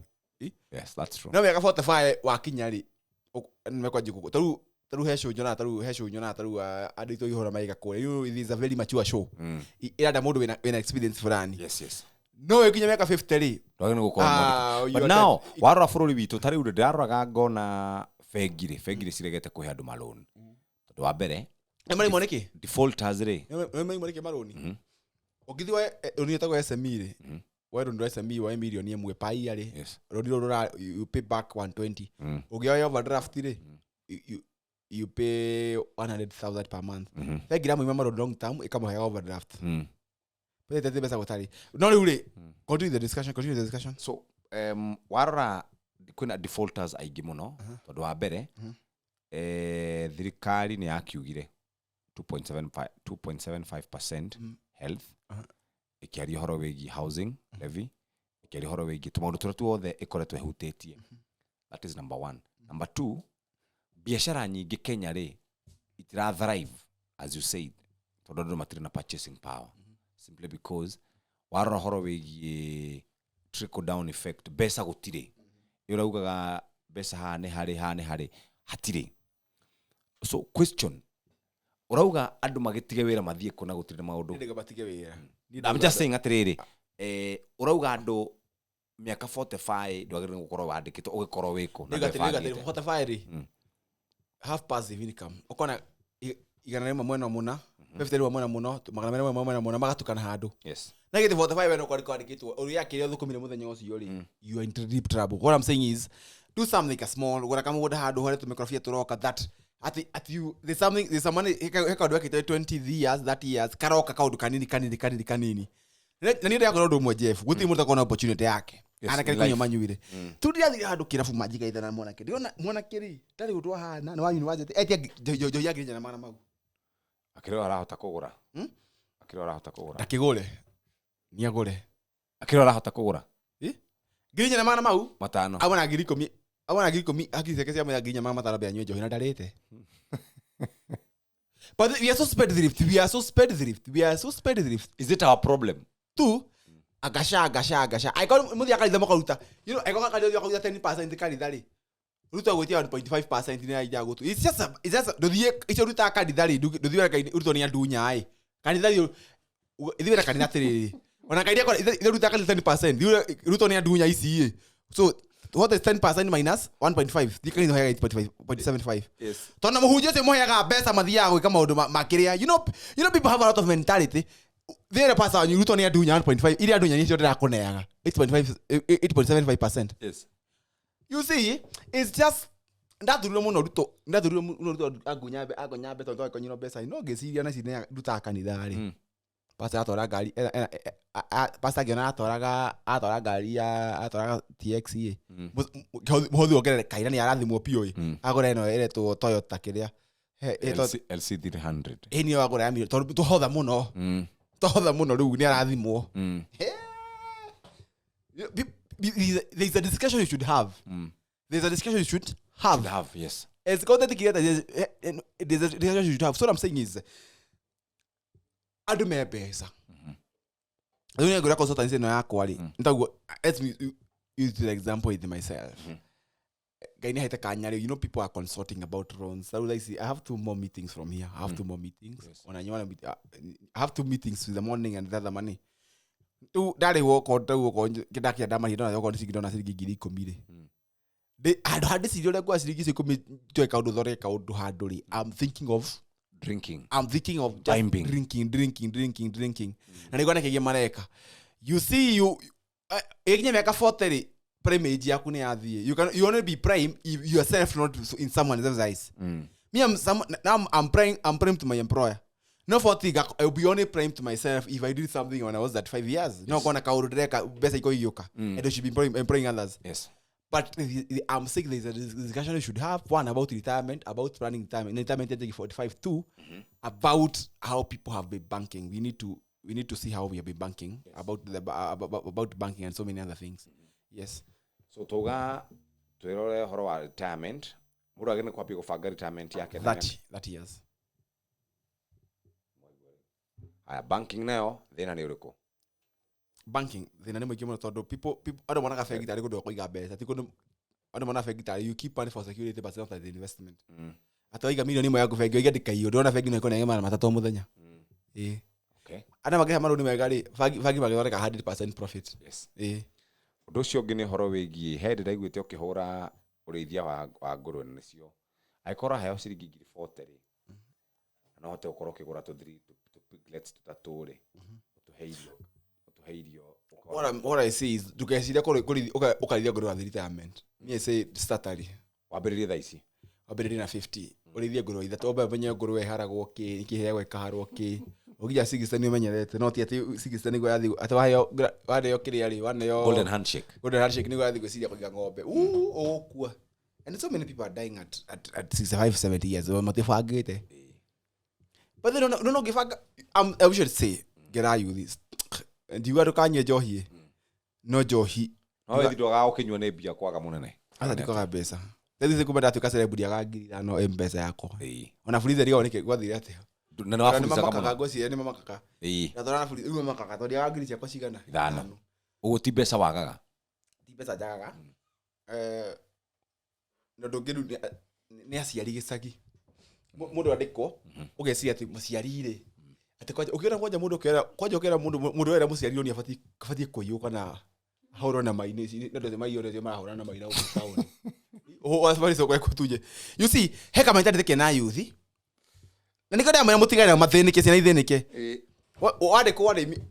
B: yes that's true
C: no miaka 45 wakinyari nimekwa jikuko taru hesho nyona taru adito ihora maiga kore it is a very mature show ira mundu wina experience fulani
B: yes
C: no ekinya miaka 50
B: twagene gukora but now warora bururi witu tari ude ndaroraga ngona fegire ciregete kuhe andu maloni tondu wa mbere
C: emari moneki
B: defaulters ri
C: emari moneki maloni ogithiwa unitagwo SME ri wewe ndo SME wa milioni imwe pai ari rodi you pay back 120 ogioya overdraft ri you pay 100,000 per month fegira mwima maro long term ikamuhe overdraft but tete besa gutari no ri continue the discussion
B: so warora kuna defaulters aigi muno tondu wa mbere thirikari ni yakiugire 2.75% health ikiaria horo wegi housing levy ikiaria horo wegi tumaundu turatu othe ikoretwe hutĩtie that is number 1 number 2 biashara nyingi Kenya ri itira thrive as you said tondu ndu matire na purchasing power simply because warora horo wegi trickle down effect besa gutire iraugaga besa hane hari hatire so question urauga andu magitige wira mathie kuna gutire maundu
C: ndiga batige wira
B: I'm just saying atiriri urauga andu miaka 45 ndwagire gukorwo wandikite ugikorwo wiko
C: na 45 ri half passive income ukona igana rimwe mwena muna 50 rimwe mwena muno magana rimwe mwena muno magatukana handu
B: yes
C: na gite 45 eno kwandikitwo uri yakire thukumire muthenya ucio ri you are in deep trouble what I'm saying is do something like a small ugora kama woda hado hore tumekrofia turoka that at you there's someone heka do kite 20 years 30 years karoka kaudu kanini na ndio yako ndo Jeff guti mtu akona opportunity yake ana kile kwenye manyuire tudia hado kirafu majika ithana mwana kiri ona mwana kiri tari gutwa hana na wa university jo yagirija na mana mau
B: akiro arahota kugura
C: akigore ni agore
B: akiro arahota kugura
C: girinya na mana mau
B: matano
C: abona girikomi akiseke cia mya girinya mama matano bya nywe jo hina ndarete but we are so spendthrift
B: is it our problem
C: tu agasha I got muthi akali thamo karuta you know I got akali thamo karuta 10% kali thari ruta gwetia 1.5% ni aija gutu it's just dothie icio ruta kali thari dothie wera kai ruto ni andunya ai kali thari ithira kali natiriri ona kai dia ruta kali 10% ruto ni andunya ici so what is 10% minus 1.5 dikani no hega 8.5 yes tona muhunjio se moyaga besa mathia gwika maundu makiria you know people have a lot of mentality there pasa on ruto ni adunya 1.5 ili adunya ni cio ndirakuneaga 8.75%
B: yes
C: you see it's just ndathurire muno ruto agunya beto ndo akonyiro besa no geciria na cine ruta kanithari pasa atora ngari pasa giona atora ngari atora TXE muhothu ongerere kaira ni arathimwo pio agora eno ere to Toyota kiria
B: LC300
C: eni agora yami to hotha muno riu ni arathimwo there's a discussion you should have
B: yes
C: it's content creator there's a discussion you should have so what I'm saying is adu me pesa Dunia gura consultancy no yakwa ri ntago let me use the example with myself gaini haita kanyari you know people are consulting about loans so like I have 2 more meetings from here I have 2 more meetings yes. On anyone I have 2 meetings in the morning and the other money tu dale woko kidakia dama hidona yoko ndikidona sirigi 10 they had this idiole kwa sirigi 10 tweka undu thoreka undu handuri I'm thinking of
B: drinking
C: drinking na nigwana kege mareka you see you ekinye meka 40 prime age yaku ni athie you only be prime if yourself not in someone else's eyes me I'm prime to my employer no 40 I will be only prime to myself if I did something when I was at 5 years yes. No kona kaurudeka besa iko yoka and I should be employing others
B: yes
C: but I'm saying there's a discussion we should have one about retirement, about planning retirement at 45 too, about how people have been banking. We need to see how we have been banking yes. about banking and so many other things. Yes.
B: So toga tuirore horo wa retirement. Muru agene kwa piko faga retirement yake
C: that years.
B: Aya banking nayo thina ni uriko.
C: Banking thina ni mwiki muno tondu people I don't want to affect gitari kundu kuiga mbeca ti kundu I don't want to affect gitari you keep money for security but not the investment atoiga milioni mo yaku fegi igandika iyo ndona fegi no ikona ngema matatu muthenya okay ana mageha maru ni mega ri fagi magethoreka 100% profit
B: yes undu cio ngini horo wigi he ndiraiguite ukihura urithia wa nguru nicio aikora hayo ciringi 40 ri no hote ukoro kigura to 3 to piglets tutaturi utuheirio
C: what I see is tukeciria ukarithia nguru wa retirement me say startali
B: wambiririe tha ici
C: wambiririe na 50 urithia nguru ithatu oba benye nguru eharagwo ki ikiheagwo ikaharwo ki ugia 60 ni umenyerete no ti ati 60 ni go yathi ati wayo kiria ri waneyo
B: golden handshake
C: ni go yathi gwiciria kuiga ng'ombe ukua and so many people are dying at 65 70 years or matifagite but they don't give I should say get are you this and you got to kanye johi no johi
B: no wethi ndoga ukinywa ni bia kwaga munene
C: asa ndikoga mbeca tethi kubenda tukasere budia ga ngiri no mpesa yako ona fulize rio nike gwathire ate
B: na no afuliza kama
C: kaka gosi ni mama kaka na thora fulize uwe mama kaka todia ga ngiri cia cigana
B: thano ugo ti mbeca wagaga
C: ti mbeca jagaga no ndongiru ni aciari gicagi mundu andiko ugeciria ati muciarire ati kwaje ukiona kwaje mundu wera muciariro ni afatie kuyuka na hauro na maini ici ndio mai yore marahura na maina uko town wasifari soko ekutuje you see heka mentality kena youth na nikoda mwana mutigana mathenike ciana ithenike wade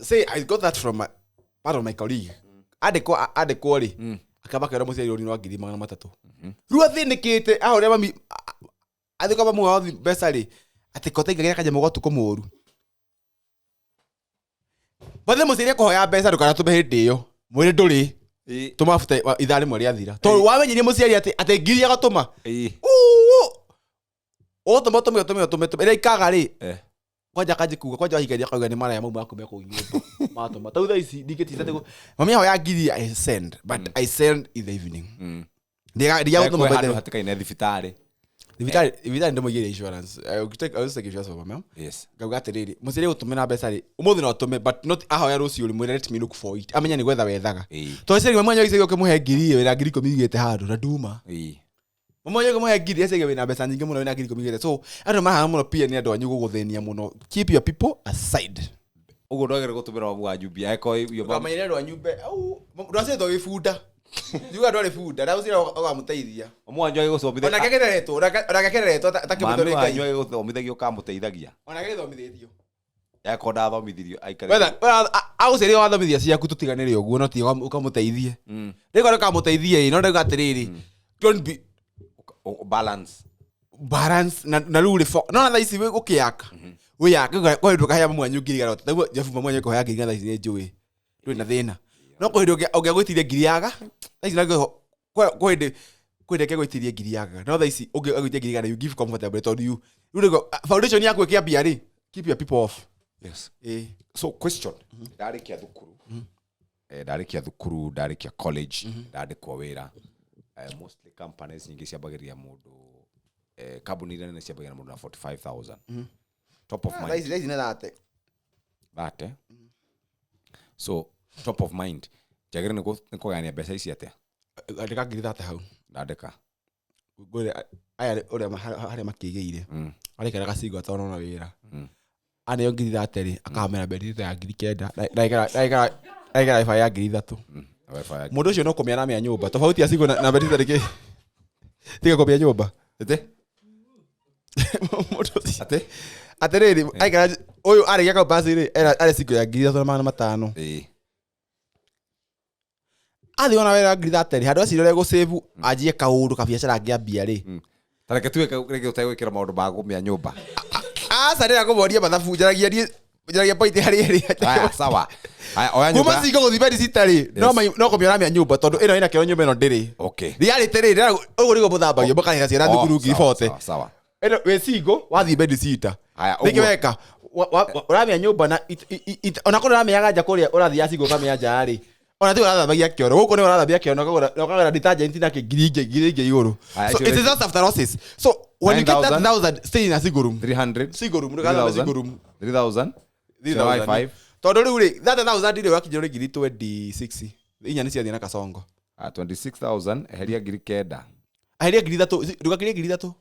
C: say I got that from part of my colleague adeko ri akaba kera muciari uri no ngiri 300 riu athinikite ahore mami athika ba muwa mbeca ri ati kotengagira kaje mugotu kumuru bathe muciari kuhoya mbeca ndukana tume hindi iyo mwiri nduri tumafuta ithari mweri athira to wamenyirie muciari ati ngiri agatuma otuma ira ikaga ri kwanja kaje kuga kwanja higaria kauga ni mara ya mumu akume ku nyumba matuma tau thaici ndiketisa tego mami ahoya ngiri I send but I send in the evening ndiga utuma
B: bado hatikaine thibitari
C: ndo mugiria insurance I will take insurance for mama
B: yes
C: gauga atiriri muciari gutumira mbeca ri umuthi no tume but not ahoya rucio ri mwire let me look for it amenya ni gwetha wethaga to ciri mwanya gicego kemuhe ngiri wira ngiri komigite handu na nduma mwanya kemuhe ngiri ecege wina mbeca nyingi muno wina ngiri komigite so andu maha muno pia ni andu anyu guguthenia muno keep your people aside
B: ugo ndogere gutumira wabu wa jubia eko yo
C: bamenyere andu anyu be ndwacetho gibunda Juga ndwari bunda na ucira ugamuteithia
B: omwanjo agigucomithagia
C: ona gekereretwo
B: takimutore ngai mami wanyu agiguthomithagio kamuteithagia
C: ona githomithitio
B: yako ndathomithirio aikare
C: wetha aguciria wathomithia ciaku tutiganire uguo no ti ukamuteithie riko rikamuteithie no ndauga atiriri don't be balance na rule for no na thaici gukiaka wiyaka kwa ndu kahaya mwanyu ngiri garota taguo jafu mwanyu kuhaya ngiri thaici ni njui ndui na thina no kwa ndu ungegwitiria ngiri yaga thaici na kwa ndeke gwitiria ngiri yaga no thaici ungegwitiria ngiri yaga you give comfortable to you rule foundation yaku ikia biari keep your people off
B: yes so question ndarikia thukuru ndarikia college ndandikwo wira mostly companies nyingi ciambagiria mundu kambuni nene ciambagiria mundu na 45,000 top of mind
C: thaici na
B: that so top of mind jagire ni kugania mbeca ici atia
C: ndika ngiri thate hau
B: ndandika
C: ngure aya ore haria makigeire arikera gacingo tono na wira ane yo ngiri thate ri akamera bedite ya ngiri 9 daika ifa ya ngiri 3 mundu ucio no kumia na mia nyumba tofauti acingo na bedite rike tiga kumia nyumba ete mundu ate atiriri aikara uyu arigia ka basi ri ari cingo ya ngiri 3,500 athi ona wera ngiri thate ri handu acirore go save ajie kaundu ka biacara ngiambia ri
B: tareke tuwe rege utegwikira maundu ma gumia nyumba
C: sarira kuboria mathabu njaragia point hari ri
B: sawa oya nyumba
C: kuma cingo guthi bedite ri no kumia na mia nyumba tondu ino ina kero nyumba ino ndiri
B: okay
C: reality ri ugu rigo muthambagio mukanira ciana thukuru ngiri 40
B: sawa
C: eno we cingo wathi bedite nikiweka uramia nyumba na ona kuna ramia ganja kuria urathi ya cingo kamia nja ri ona tu urathambagia kioro guku ni urathambia kioro no kagura detergent na ngiri iguru so it is just after losses so when you get that 1,000 stay in a single room
B: 300
C: single room ndukatha single room
B: 3,000 5
C: tondu riu ri that 1,000 ri wakinyira ngiri 26 inya ni ciathia na kasongo
B: 26,000 eheria ngiri 9
C: aheria ngiri 3 ndugakirie ngiri 3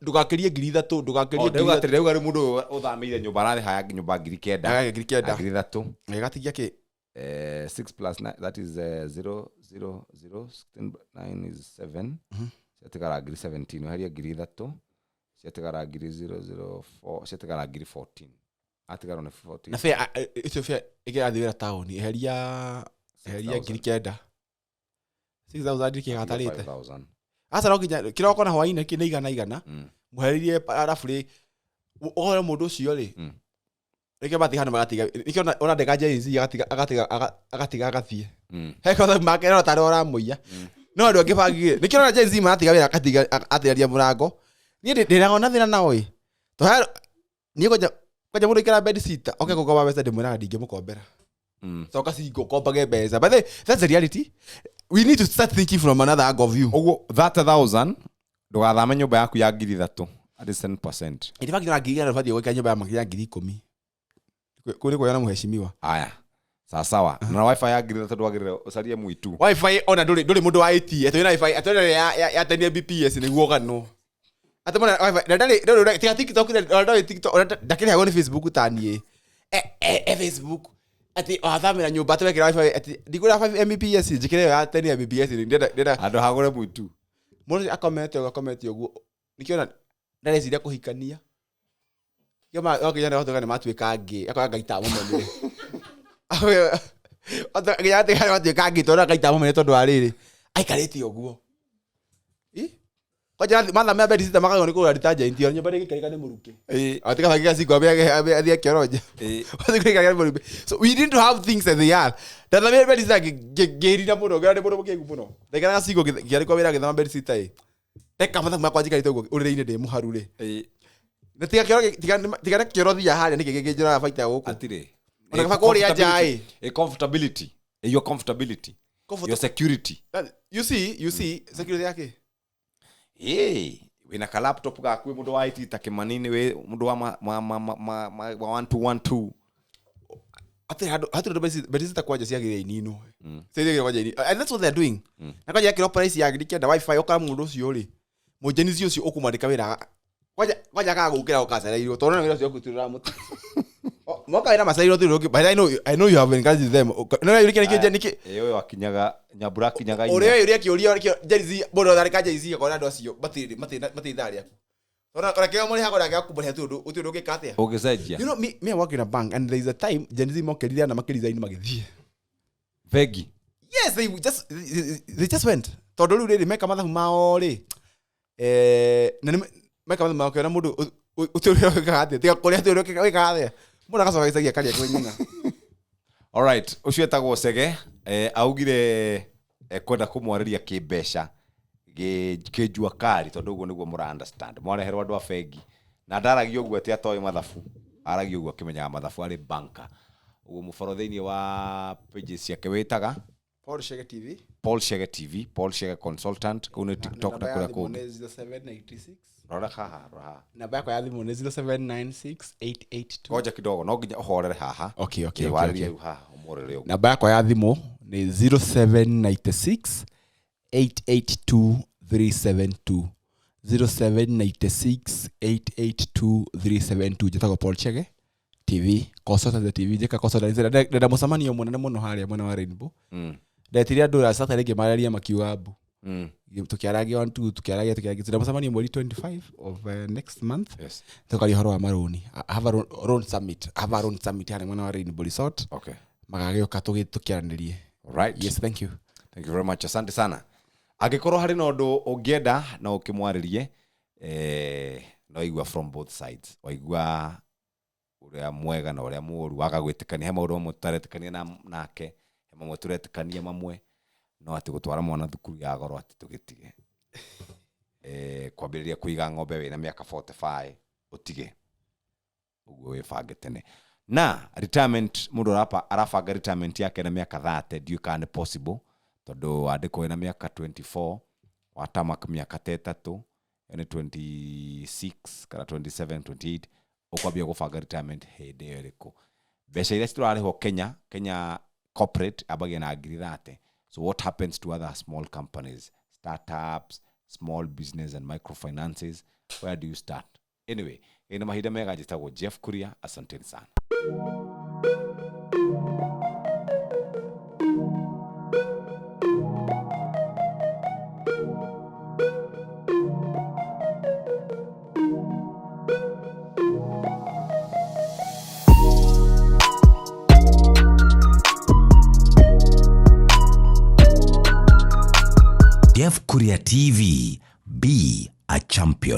C: ndugakirie ngiri 3 ndugakirie ngiri 3
B: reu ari mundu uthamire nyumba arathi haya nyumba ngiri 9
C: ngiri 9
B: ngiri 3
C: ngatigia ki
B: 6 plus 9 that is 0 0 0 9 is 7 ciatigara ngiri 17 haria ngiri 3 ciatigara ngiri 004 ciatigara ngiri 14 atigara na 14
C: na fe ito fe igirathira town eheria ngiri 9 6,000 kigatarite asa no kiroko na hwaine kinaigana muheririe arafu ri ore mundu ucio ri reke batigana magatiga nikio ona ndeka jenzi agatiga agathie heko tha makero tare ora muiya no ndo ngibagire nikio ona jenzi magatiga wira akatiga atiraria murango ni ndiragona thina na oi to ha ni koja mundu ikira bed sitter okay kugoba besa de mwana ndinge mukombera so kasi gokombage besa but that's the reality we need to start thinking from another angle of view
B: ogo that 1,000 ndugathame nyumba yaku ya ngiri 3 at 10%
C: itifaki na ngiri na fadi weka nyumba ya makiri ya ngiri 10 kuri kwa yana muheshimiwa
B: aya sawa na wifi ya ngiri 3 ndwagirire ucarie mwitu
C: wifi ona nduri mundu wa IT eto ina wifi atore ya 10 Mbps ni guoga no atamana wifi ndari tika TikTok ndari TikTok ndakiri hago ni Facebook tanie Facebook ati athamira nyumba atwekira wifi ati ndigura 5 Mbps njikire ya 10 Mbps ndenda
B: andu hagure mwitu
C: mundu akomete uguo nikiona ndari ciria kuhikania kama okay yana hoto kana matweka ngi akwa ngaita mumo ni nginya ati kana mati kangitona kaita mume tondu ariri aikarite oguo kwa jana matha me bedsit makago ni kura detergent yo nyumba ngikarika ni muruke atika bagiga siko athia keroja athika ni muruke. So we didn't have things as they are that the bedsit gerira muno gara muno mukengu muno ndekana siko giari kwa wira githama bedsit ai teka matha makwa jikarite oguo urire-ini ndi muharu ri na tiga kero thia haria niki gijira baita guku
B: atire
C: ona kuria jai
B: a comfortability your comfortability your security
C: you see security yake
B: wina ka laptop gaku mundu wa IT takimanini we mundu wa 1212
C: ati hatu bedsit kwaje ciagire inino ciagire kwaje ini and that's what they're doing na kwaje yakiro price yagire kenda wifi oka mundu ucio ri mujenisi ucio ukumarika wira kwaje akagukira ukacereirwo tondu wira ucio kutirira mutu moka ina masairo tu but I know you have encouraged them no yuri kene niki
B: eyo akinyaga nyabura akinyaga
C: ore yuri akiuria jerizi bodo darika jerizi ko nando acio mati dharia ora kio muri hago daga kuburia tu utu gikatia
B: ugicenjia
C: you know me I work in a bank and there is a time jerizi mokerithia na makirizaini magithie
B: vegi
C: yes they just went tondu ru ri meka mathabu mao ri na meka mathabu mao kena mundu utu gikatia tiga kuria tu gikatia muna kasoga isagia karia kwenyina.
B: All right ucio etagwo Chege augire kwenda kumwariria kimbeca gijua kari tondu uguo niguo mura understand mwareherwa andu a bengi na ndaragio uguo ati atoy mathabu aragio uguo kimenyaga mathabu ari banka uguo mufaro thiini wa pages yake witaga
C: Paul Chege TV
B: Paul Chege Consultant kuna TikTok na kula ko
C: 0786
B: rora haha
C: namba yako ya thimu ni 0796882882
B: koja kidogo no nginya uhorere haha
C: okay
B: waririe haha umorere uguo
C: namba yako ya thimu ni 0796882372 0796882372 jitako Paul Chege TV Consultancy TV jeka Consultancy ndenda musamanio munene muno haria mwena wa Rainbow ndetiria andu Saturday ngimararia makiuga mbu tukiaragia 1 2 tukiaragia musamanio mweri 25 of next month
B: yes
C: tukari horo wa maroni have a loan summit haria mwena wa Rainbow Resort
B: okay
C: magagioka tukiaranirie
B: right
C: yes thank you
B: very much asante sana agikorwo hari no ndu ungienda na ukimwaririe no igwa from both sides waigwa uria mwega na uria muru akagwitikania he maundu mutaretikania nake he mamwe turetikania mamwe no ati gutwara mwana thukuru ya goro ati tugitige kwambiriria kuiga ng'ombe wina miaka 45 utige uguo wibange tene na retirement mundu arabanga retirement yake na miaka 30 do you can possible tondu andiko ina miaka 24 watamak miaka 3 yani 26 kana 27 28 ukwambia gubanga retirement hindi iriku besha ile turariho Kenya corporate abagia na ngiri so what happens to other small companies startups small business and microfinances where do you start anyway ina mahida mega jitagwo 𝓲𝓷𝓽𝓮𝓻 asanteni sana
D: KURIA TV, be a champion.